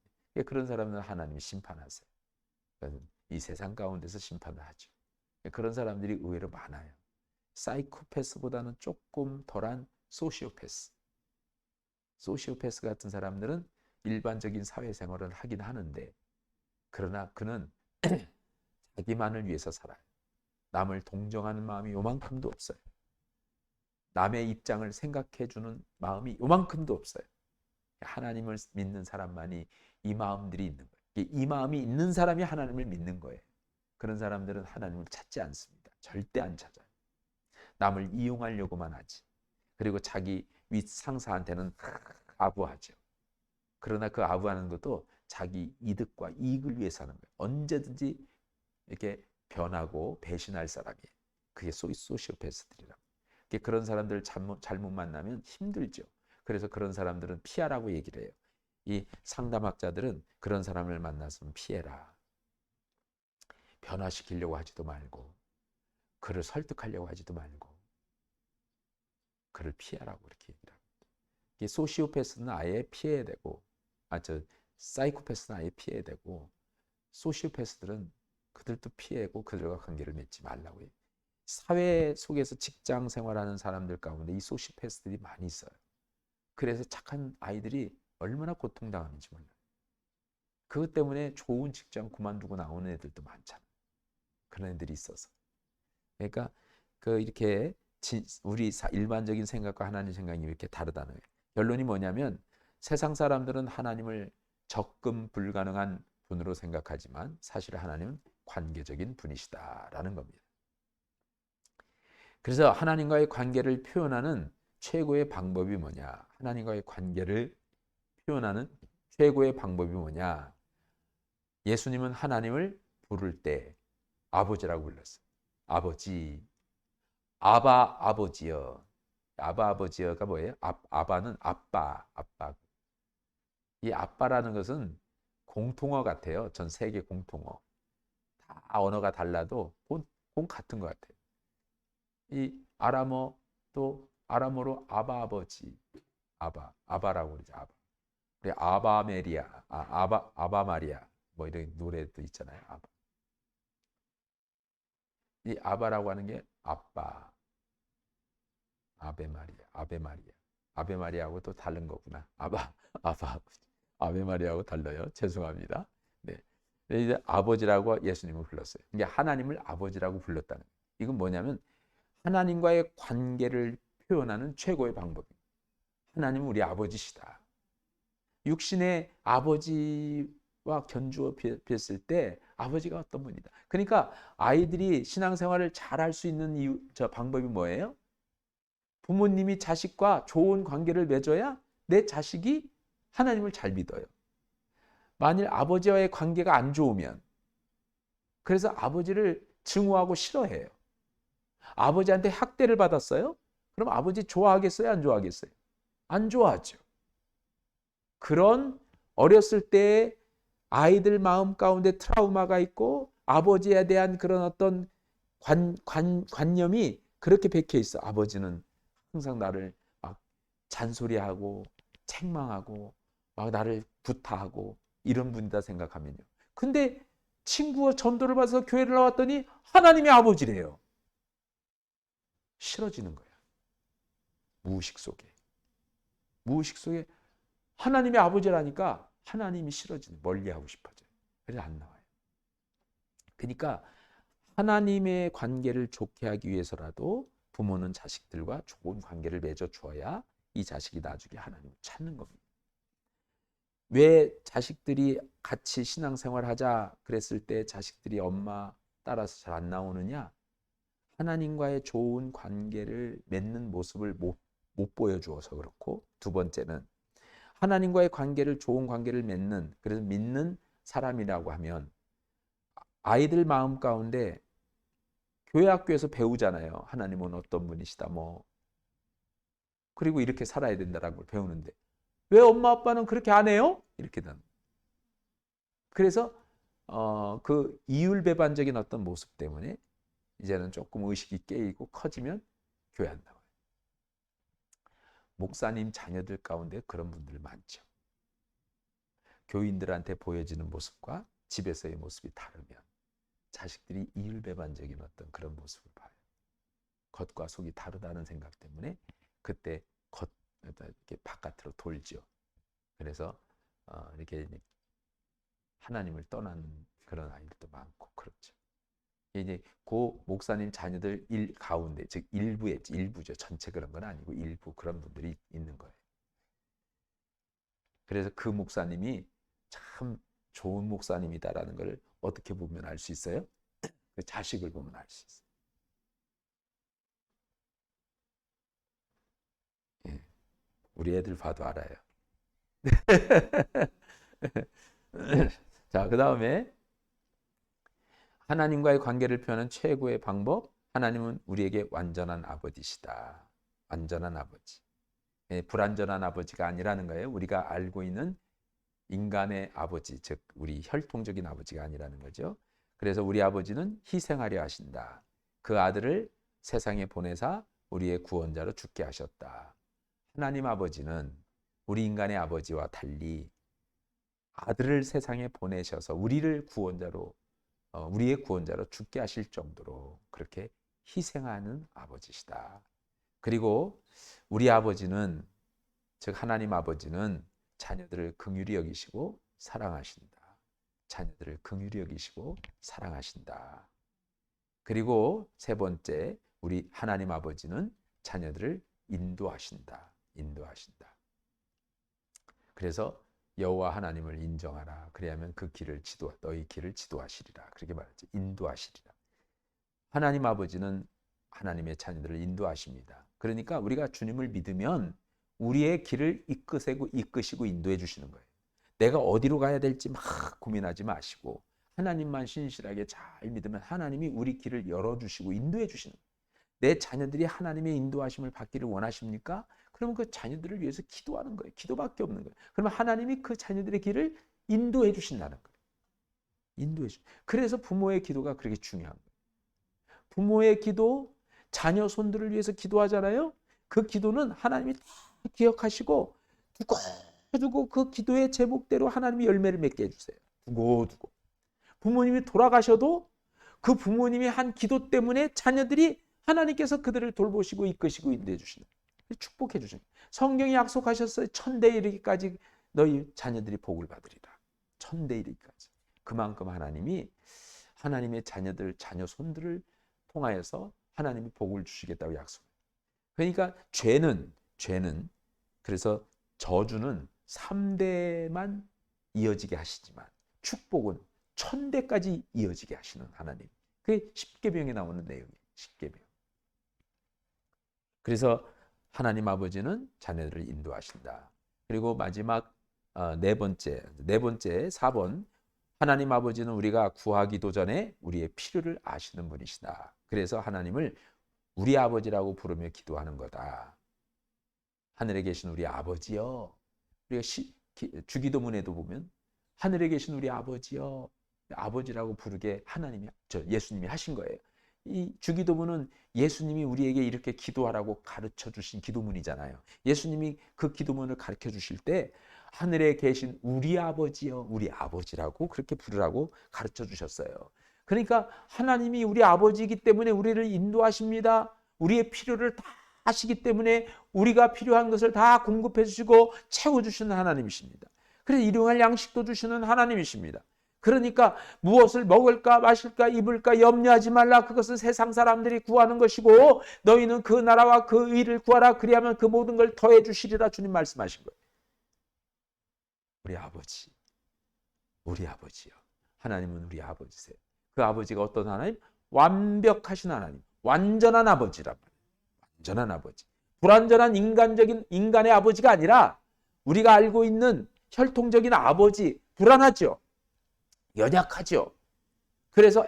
그런 사람들은 하나님이 심판하세요. 이 세상 가운데서 심판을 하죠. 그런 사람들이 의외로 많아요. 사이코패스보다는 조금 덜한 소시오패스. 소시오패스 같은 사람들은 일반적인 사회생활을 하긴 하는데, 그러나 그는 자기만을 위해서 살아요. 남을 동정하는 마음이 요만큼도 없어요. 남의 입장을 생각해주는 마음이 요만큼도 없어요. 하나님을 믿는 사람만이 이 마음들이 있는 거예요. 이 마음이 있는 사람이 하나님을 믿는 거예요. 그런 사람들은 하나님을 찾지 않습니다. 절대 안 찾아요. 남을 이용하려고만 하지. 그리고 자기 윗 상사한테는 아부하죠. 그러나 그 아부하는 것도 자기 이득과 이익을 위해서 하는 거예요. 언제든지 이렇게 변하고 배신할 사람이에요. 그게 소시오패스들이라고. 그런 사람들 잘못 만나면 힘들죠. 그래서 그런 사람들은 피하라고 얘기를 해요. 이 상담학자들은 그런 사람을 만나서는 피해라. 변화시키려고 하지도 말고, 그를 설득하려고 하지도 말고, 그를 피하라고 이렇게 얘기를 합니다. 소시오패스는 아예 피해야 되고, 사이코패스는 아예 피해야 되고, 소시오패스들은 그들도 피하고 그들과 관계를 맺지 말라고 해요. 사회 속에서 직장 생활하는 사람들 가운데 이 소시오패스들이 많이 있어요. 그래서 착한 아이들이 얼마나 고통당하는지 몰라요. 그것 때문에 좋은 직장 그만두고 나오는 애들도 많잖아요. 그런 애들이 있어서. 그러니까 이렇게 우리 일반적인 생각과 하나님 생각이 이렇게 다르다는 거예요. 결론이 뭐냐면 세상 사람들은 하나님을 접근 불가능한 분으로 생각하지만 사실 하나님은 관계적인 분이시다라는 겁니다. 그래서 하나님과의 관계를 표현하는 최고의 방법이 뭐냐? 하나님과의 관계를 표현하는 최고의 방법이 뭐냐? 예수님은 하나님을 부를 때 아버지라고 불렀어요. 아버지, 아바 아버지여. 아바 아버지여가 뭐예요? 아바는 아빠. 이 아빠라는 것은 공통어 같아요. 전 세계 공통어. 다 언어가 달라도 본 같은 것 같아요. 이 아람어 또 아람어로 아바 아버지, 아바라고 그러죠. 아바. 우리 아바 메리아, 아바 마리아 뭐 이런 노래도 있잖아요. 아바. 이 아바라고 하는 게 아빠, 아베 마리아. 아베 마리아하고 또 다른 거구나. 아바, 아베 마리아하고 달라요. 죄송합니다. 네. 이제 아버지라고 예수님을 불렀어요. 이게 하나님을 아버지라고 불렀다는 거예요. 이건 뭐냐면 하나님과의 관계를 표현하는 최고의 방법입니다. 하나님은 우리 아버지시다. 육신의 아버지와 견주어 뵀을 때 아버지가 어떤 분이다. 그러니까 아이들이 신앙생활을 잘 할 수 있는 방법이 뭐예요? 부모님이 자식과 좋은 관계를 맺어야 내 자식이 하나님을 잘 믿어요. 만일 아버지와의 관계가 안 좋으면, 그래서 아버지를 증오하고 싫어해요. 아버지한테 학대를 받았어요? 그럼 아버지 좋아하겠어요? 안 좋아하겠어요? 안 좋아하죠. 그런 어렸을 때 아이들 마음 가운데 트라우마가 있고 아버지에 대한 그런 어떤 관념이 그렇게 박혀 있어. 아버지는 항상 나를 막 잔소리하고 책망하고 막 나를 구타하고 이런 분이다 생각하면요. 근데 친구와 전도를 받아서 교회를 나왔더니 하나님의 아버지래요. 싫어지는 거야. 무의식 속에. 무의식 속에 하나님의 아버지라니까 하나님이 싫어지는, 멀리하고 싶어져요. 그래서 안 나와요. 그러니까 하나님의 관계를 좋게 하기 위해서라도 부모는 자식들과 좋은 관계를 맺어 주어야 이 자식이 나중에 하나님을 찾는 겁니다. 왜 자식들이 같이 신앙생활 하자 그랬을 때 자식들이 엄마 따라서 잘 안 나오느냐? 하나님과의 좋은 관계를 맺는 모습을 못 보여주어서 그렇고, 두 번째는 하나님과의 관계를, 좋은 관계를 맺는, 그래서 믿는 사람이라고 하면 아이들 마음 가운데 교회 학교에서 배우잖아요. 하나님은 어떤 분이시다 뭐, 그리고 이렇게 살아야 된다라는 걸 배우는데 왜 엄마 아빠는 그렇게 안 해요? 이렇게 된. 그래서 그 이율배반적인 어떤 모습 때문에 이제는 조금 의식이 깨이고 커지면 교회 안 나와요. 목사님 자녀들 가운데 그런 분들 많죠. 교인들한테 보여지는 모습과 집에서의 모습이 다르면 자식들이 이율배반적인 어떤 그런 모습을 봐요. 겉과 속이 다르다는 생각 때문에 그때 이렇게 바깥으로 돌죠. 그래서 이렇게 하나님을 떠나는 그런 아이들도 많고 그렇죠. 이제 고 목사님 자녀들 가운데, 즉 일부죠. 전체 그런 건 아니고 일부 그런 분들이 있는 거예요. 그래서 그 목사님이 참 좋은 목사님이다라는 걸 어떻게 보면 알 수 있어요? 그 자식을 보면 알 수 있어요. 예, 우리 애들 봐도 알아요. 자, 그 다음에 하나님과의 관계를 표현하는 최고의 방법, 하나님은 우리에게 완전한 아버지시다. 완전한 아버지. 예, 불완전한 아버지가 아니라는 거예요. 우리가 알고 있는 인간의 아버지, 즉 우리 혈통적인 아버지가 아니라는 거죠. 그래서 우리 아버지는 희생하려 하신다. 그 아들을 세상에 보내사 우리의 구원자로 죽게 하셨다. 하나님 아버지는 우리 인간의 아버지와 달리 아들을 세상에 보내셔서 우리를 구원자로, 우리의 구원자로 죽게 하실 정도로 그렇게 희생하는 아버지시다. 그리고 우리 아버지는, 즉 하나님 아버지는 자녀들을 긍휼히 여기시고 사랑하신다. 자녀들을 긍휼히 여기시고 사랑하신다. 그리고 세 번째, 우리 하나님 아버지는 자녀들을 인도하신다. 인도하신다. 그래서 여호와 하나님을 인정하라. 그래야면 그 길을 너희 길을 지도하시리라. 그렇게 말하죠. 인도하시리라. 하나님 아버지는 하나님의 자녀들을 인도하십니다. 그러니까 우리가 주님을 믿으면 우리의 길을 이끄시고 인도해 주시는 거예요. 내가 어디로 가야 될지 막 고민하지 마시고 하나님만 신실하게 잘 믿으면 하나님이 우리 길을 열어주시고 인도해 주시는 거예요. 내 자녀들이 하나님의 인도하심을 받기를 원하십니까? 그러면 그 자녀들을 위해서 기도하는 거예요. 기도밖에 없는 거예요. 그러면 하나님이 그 자녀들의 길을 인도해 주신다는 거예요. 인도해 주. 그래서 부모의 기도가 그렇게 중요한 거예요. 부모의 기도, 자녀 손들을 위해서 기도하잖아요. 그 기도는 하나님이 다 기억하시고 두고 그 기도의 제목대로 하나님이 열매를 맺게 해주세요. 두고 부모님이 돌아가셔도 그 부모님이 한 기도 때문에 자녀들이 하나님께서 그들을 돌보시고 이끄시고 인도해 주시는, 축복해 주시는. 성경이 약속하셨어요. 천대 이르기까지 너희 자녀들이 복을 받으리라. 천대 이르기까지. 그만큼 하나님이 하나님의 자녀들, 자녀 손들을 통하여서 하나님이 복을 주시겠다고 약속해요. 그러니까 죄는 그래서 저주는 3대만 이어지게 하시지만 축복은 1000대까지 이어지게 하시는 하나님. 그게 십계명에 나오는 내용이에요. 십계명. 그래서 하나님 아버지는 자녀들을 인도하신다. 그리고 마지막 네 번째 4번 하나님 아버지는 우리가 구하기도 전에 우리의 필요를 아시는 분이시다. 그래서 하나님을 우리 아버지라고 부르며 기도하는 거다. 하늘에 계신 우리 아버지여. 우리가 주기도문에도 보면 하늘에 계신 우리 아버지여. 아버지라고 부르게 예수님이 하신 거예요. 이 주기도문은 예수님이 우리에게 이렇게 기도하라고 가르쳐 주신 기도문이잖아요. 예수님이 그 기도문을 가르쳐 주실 때 하늘에 계신 우리 아버지여, 우리 아버지라고 그렇게 부르라고 가르쳐 주셨어요. 그러니까 하나님이 우리 아버지이기 때문에 우리를 인도하십니다. 우리의 필요를 다 하시기 때문에 우리가 필요한 것을 다 공급해 주시고 채워 주시는 하나님이십니다. 그래서 일용할 양식도 주시는 하나님이십니다. 그러니까 무엇을 먹을까 마실까 입을까 염려하지 말라. 그것은 세상 사람들이 구하는 것이고 너희는 그 나라와 그 의를 구하라. 그리하면 그 모든 걸 더해 주시리라. 주님 말씀하신 거예요. 우리 아버지, 우리 아버지요. 하나님은 우리 아버지세요. 그 아버지가 어떤 하나님? 완벽하신 하나님, 완전한 아버지란 말이에요. 완전한 아버지. 불완전한 인간의 아버지가 아니라 우리가 알고 있는 혈통적인 아버지, 불안하죠. 연약하죠. 그래서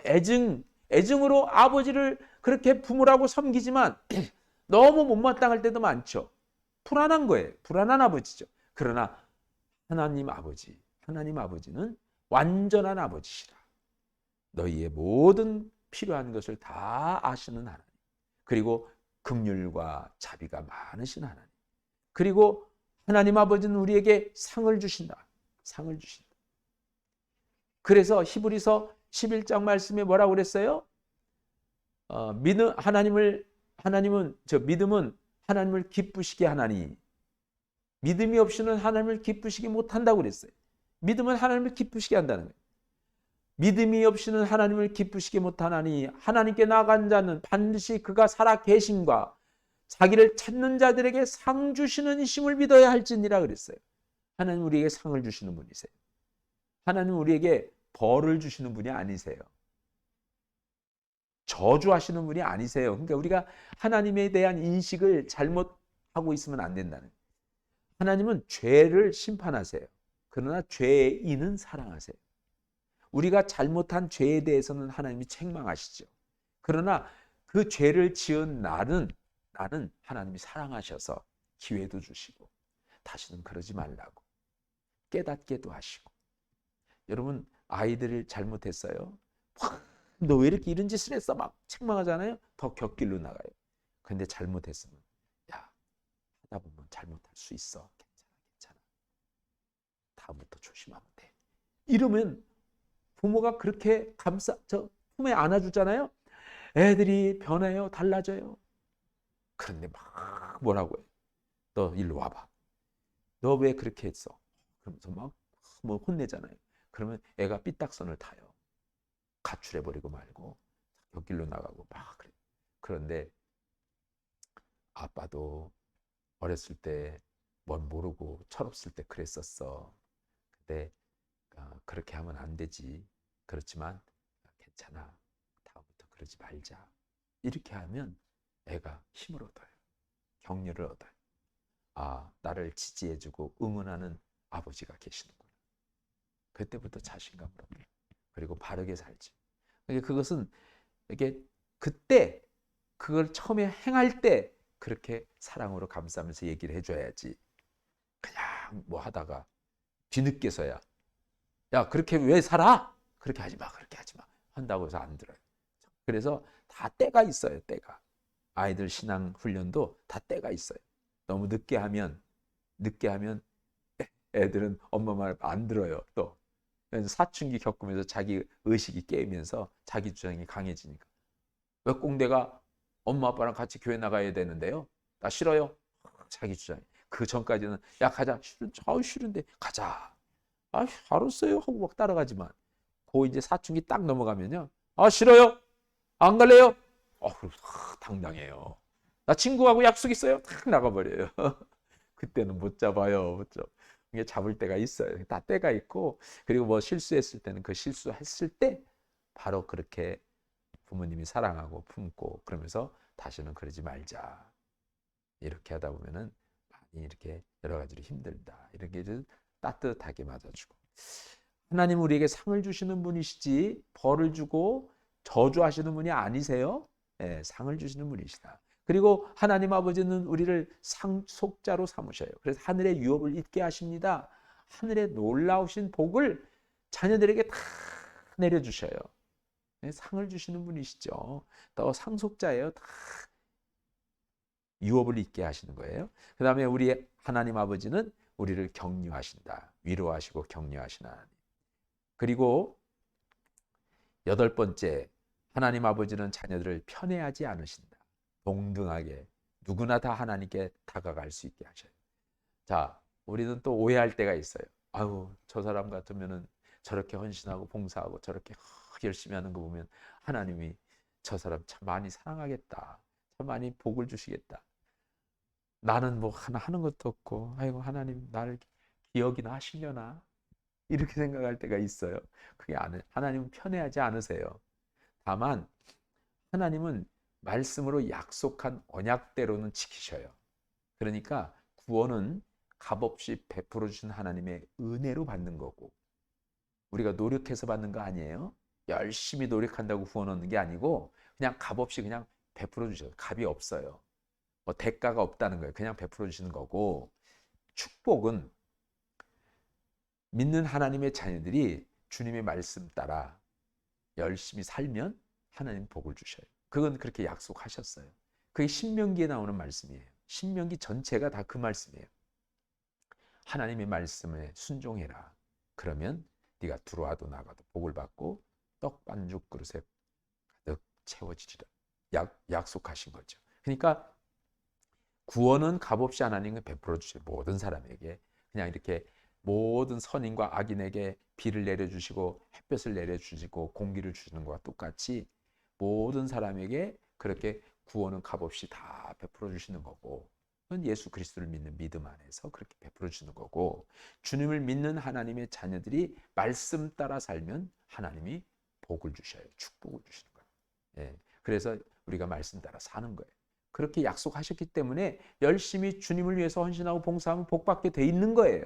애증으로 아버지를 그렇게 부모라고 섬기지만 너무 못마땅할 때도 많죠. 불안한 거예요. 불안한 아버지죠. 그러나 하나님 아버지는 완전한 아버지시라. 너희의 모든 필요한 것을 다 아시는 하나님. 그리고 긍휼과 자비가 많으신 하나님. 그리고 하나님 아버지는 우리에게 상을 주신다. 상을 주신다. 그래서 히브리서 11장 말씀에 뭐라고 그랬어요? 믿음은 하나님을 기쁘시게 하나니 믿음이 없이는 하나님을 기쁘시게 못한다고 그랬어요. 믿음은 하나님을 기쁘시게 한다는 거예요. 믿음이 없이는 하나님을 기쁘시게 못하나니 하나님께 나아간 자는 반드시 그가 살아 계심과 자기를 찾는 자들에게 상 주시는 이심을 믿어야 할지니라 그랬어요. 하나님 우리에게 상을 주시는 분이세요. 하나님 우리에게 벌을 주시는 분이 아니세요. 저주하시는 분이 아니세요. 그러니까 우리가 하나님에 대한 인식을 잘못하고 있으면 안 된다는 거예요. 하나님은 죄를 심판하세요. 그러나 죄인은 사랑하세요. 우리가 잘못한 죄에 대해서는 하나님이 책망하시죠. 그러나 그 죄를 지은 나는 하나님이 사랑하셔서 기회도 주시고 다시는 그러지 말라고 깨닫게도 하시고. 여러분 아이들을 잘못했어요. 너 왜 이렇게 이런 짓을 했어? 막 책망하잖아요. 더 곁길로 나가요. 근데 잘못했으면 야 하다 보면 잘못할 수 있어. 괜찮아. 다음부터 조심하면 돼. 이러면 부모가 그렇게 품에 안아주잖아요. 애들이 변해요. 달라져요. 그런데 막 뭐라고 해. 너 일로 와봐. 너 왜 그렇게 했어? 그러면서 막 뭐 혼내잖아요. 그러면 애가 삐딱선을 타요. 가출해버리고 말고 곁길로 나가고 막 그래. 그런데 아빠도 어렸을 때 뭔 모르고 철없을 때 그랬었어. 근데 그렇게 하면 안 되지. 그렇지만 괜찮아. 다음부터 그러지 말자. 이렇게 하면 애가 힘을 얻어요. 격려를 얻어요. 아, 나를 지지해주고 응원하는 아버지가 계시는구나. 그때부터 자신감을 얻어요. 그리고 바르게 살지. 그것은 이게 그때 그걸 처음에 행할 때 그렇게 사랑으로 감싸면서 얘기를 해줘야지. 그냥 뭐 하다가 뒤늦게서야 야 그렇게 왜 살아? 그렇게 하지 마. 한다고 해서 안 들어요. 그래서 다 때가 있어요. 때가. 아이들 신앙 훈련도 다 때가 있어요. 너무 늦게 하면 애들은 엄마 말 안 들어요. 또 사춘기 겪으면서 자기 의식이 깨면서 자기 주장이 강해지니까. 왜 꼭 내가 엄마 아빠랑 같이 교회 나가야 되는데요? 나 싫어요. 자기 주장이. 그 전까지는 야 가자. 싫은데 가자. 아 알았어요 하고 막 따라가지만 그 이제 사춘기 딱 넘어가면요. 아 싫어요. 안 갈래요. 당당해요. 나 친구하고 약속 있어요. 탁 나가버려요. 그때는 못 잡아요. 이게 잡을 때가 있어요. 다 때가 있고 그리고 뭐 실수했을 때는 그 실수했을 때 바로 그렇게 부모님이 사랑하고 품고 그러면서 다시는 그러지 말자. 이렇게 하다 보면은 많이 이렇게 여러 가지로 힘들다. 이렇게 좀 따뜻하게 맞아주고. 하나님 우리에게 상을 주시는 분이시지 벌을 주고 저주하시는 분이 아니세요. 예, 상을 주시는 분이시다. 그리고 하나님 아버지는 우리를 상속자로 삼으셔요. 그래서 하늘의 유업을 있게 하십니다. 하늘의 놀라우신 복을 자녀들에게 다 내려주셔요. 예, 상을 주시는 분이시죠. 또 상속자예요. 다 유업을 있게 하시는 거예요. 그 다음에 우리 하나님 아버지는 우리를 격려하신다. 위로하시고 격려하시는 하나님. 그리고 여덟 번째, 하나님 아버지는 자녀들을 편애하지 않으신다. 동등하게 누구나 다 하나님께 다가갈 수 있게 하셔요. 자, 우리는 또 오해할 때가 있어요. 아유, 저 사람 같으면은 저렇게 헌신하고 봉사하고 저렇게 열심히 하는 거 보면 하나님이 저 사람 참 많이 사랑하겠다. 참 많이 복을 주시겠다. 나는 뭐 하나 하는 것도 없고, 아이고 하나님 나를 기억이나 하시려나 이렇게 생각할 때가 있어요. 그게 하나님은 편애하지 않으세요. 다만 하나님은 말씀으로 약속한 언약대로는 지키셔요. 그러니까 구원은 값없이 베풀어 주신 하나님의 은혜로 받는 거고, 우리가 노력해서 받는 거 아니에요. 열심히 노력한다고 구원 얻는 게 아니고 그냥 값없이 그냥 베풀어 주셔요. 값이 없어요. 뭐 대가가 없다는 거예요. 그냥 베풀어 주시는 거고, 축복은 믿는 하나님의 자녀들이 주님의 말씀 따라 열심히 살면 하나님 복을 주셔요. 그건 그렇게 약속하셨어요. 그게 신명기에 나오는 말씀이에요. 신명기 전체가 다 그 말씀이에요. 하나님의 말씀에 순종해라. 그러면 네가 들어와도 나가도 복을 받고 떡 반죽 그릇에 가득 채워지리라. 약속하신 거죠. 그러니까 구원은 값없이 하나님은 베풀어 주셔요. 모든 사람에게 그냥 이렇게 모든 선인과 악인에게 비를 내려주시고 햇볕을 내려주시고 공기를 주시는 것과 똑같이 모든 사람에게 그렇게 구원은 값없이 다 베풀어 주시는 거고, 그건 예수 그리스도를 믿는 믿음 안에서 그렇게 베풀어 주는 거고, 주님을 믿는 하나님의 자녀들이 말씀 따라 살면 하나님이 복을 주셔요. 축복을 주시는 거예요. 예, 그래서 우리가 말씀 따라 사는 거예요. 그렇게 약속하셨기 때문에 열심히 주님을 위해서 헌신하고 봉사하면 복받게 돼 있는 거예요.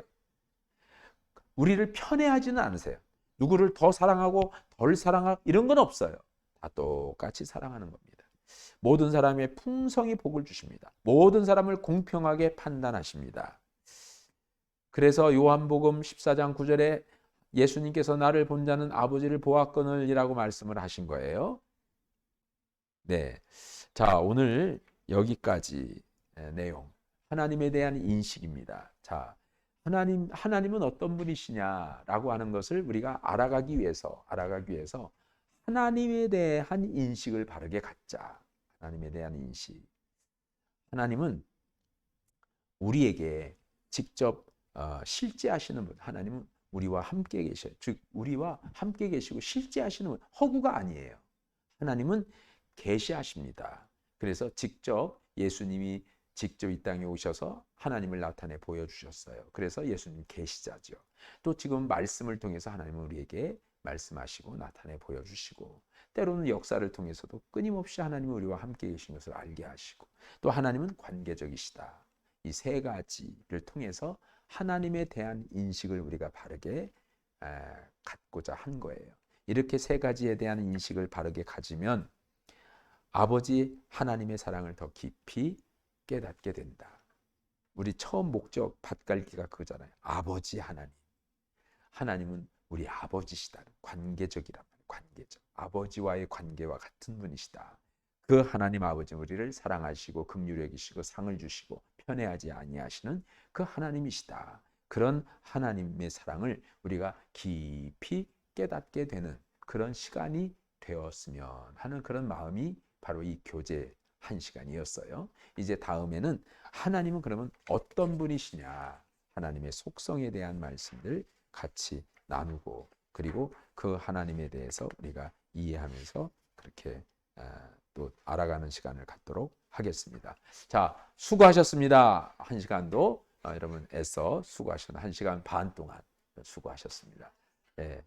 우리를 편애하지는 않으세요. 누구를 더 사랑하고 덜 사랑하고 이런 건 없어요. 다 똑같이 사랑하는 겁니다. 모든 사람의 풍성히 복을 주십니다. 모든 사람을 공평하게 판단하십니다. 그래서 요한복음 14장 9절에 예수님께서 나를 본 자는 아버지를 보았거늘이라고 말씀을 하신 거예요. 네. 자, 오늘 여기까지 내용. 하나님에 대한 인식입니다. 자, 하나님은 어떤 분이시냐라고 하는 것을 우리가 알아가기 위해서 하나님에 대한 인식을 바르게 갖자. 하나님에 대한 인식. 하나님은 우리에게 직접 실제하시는 분. 하나님은 우리와 함께 계셔요. 즉 우리와 함께 계시고 실제하시는 분. 허구가 아니에요. 하나님은 계시하십니다. 그래서 예수님이 직접 이 땅에 오셔서 하나님을 나타내 보여주셨어요. 그래서 예수님 계시자죠. 또 지금 말씀을 통해서 하나님은 우리에게 말씀하시고 나타내 보여주시고, 때로는 역사를 통해서도 끊임없이 하나님은 우리와 함께 계신 것을 알게 하시고, 또 하나님은 관계적이시다. 이 세 가지를 통해서 하나님에 대한 인식을 우리가 바르게 갖고자 한 거예요. 이렇게 세 가지에 대한 인식을 바르게 가지면 아버지 하나님의 사랑을 더 깊이 깨닫게 된다. 우리 처음 목적 밭갈기가 그거잖아요. 아버지 하나님. 하나님은 우리 아버지시다. 관계적이란 말이에요. 관계적. 아버지와의 관계와 같은 분이시다. 그 하나님 아버지는 우리를 사랑하시고 긍휼히 여기시고 상을 주시고 편애하지 아니하시는 그 하나님이시다. 그런 하나님의 사랑을 우리가 깊이 깨닫게 되는 그런 시간이 되었으면 하는 그런 마음이 바로 이 교제 한 시간이었어요. 이제 다음에는 하나님은 그러면 어떤 분이시냐, 하나님의 속성에 대한 말씀들 같이 나누고, 그리고 그 하나님에 대해서 우리가 이해하면서 그렇게 또 알아가는 시간을 갖도록 하겠습니다. 자, 수고하셨습니다. 한 시간도 여러분 애써 수고하셨습니다. 1시간 반 동안 수고하셨습니다. 네.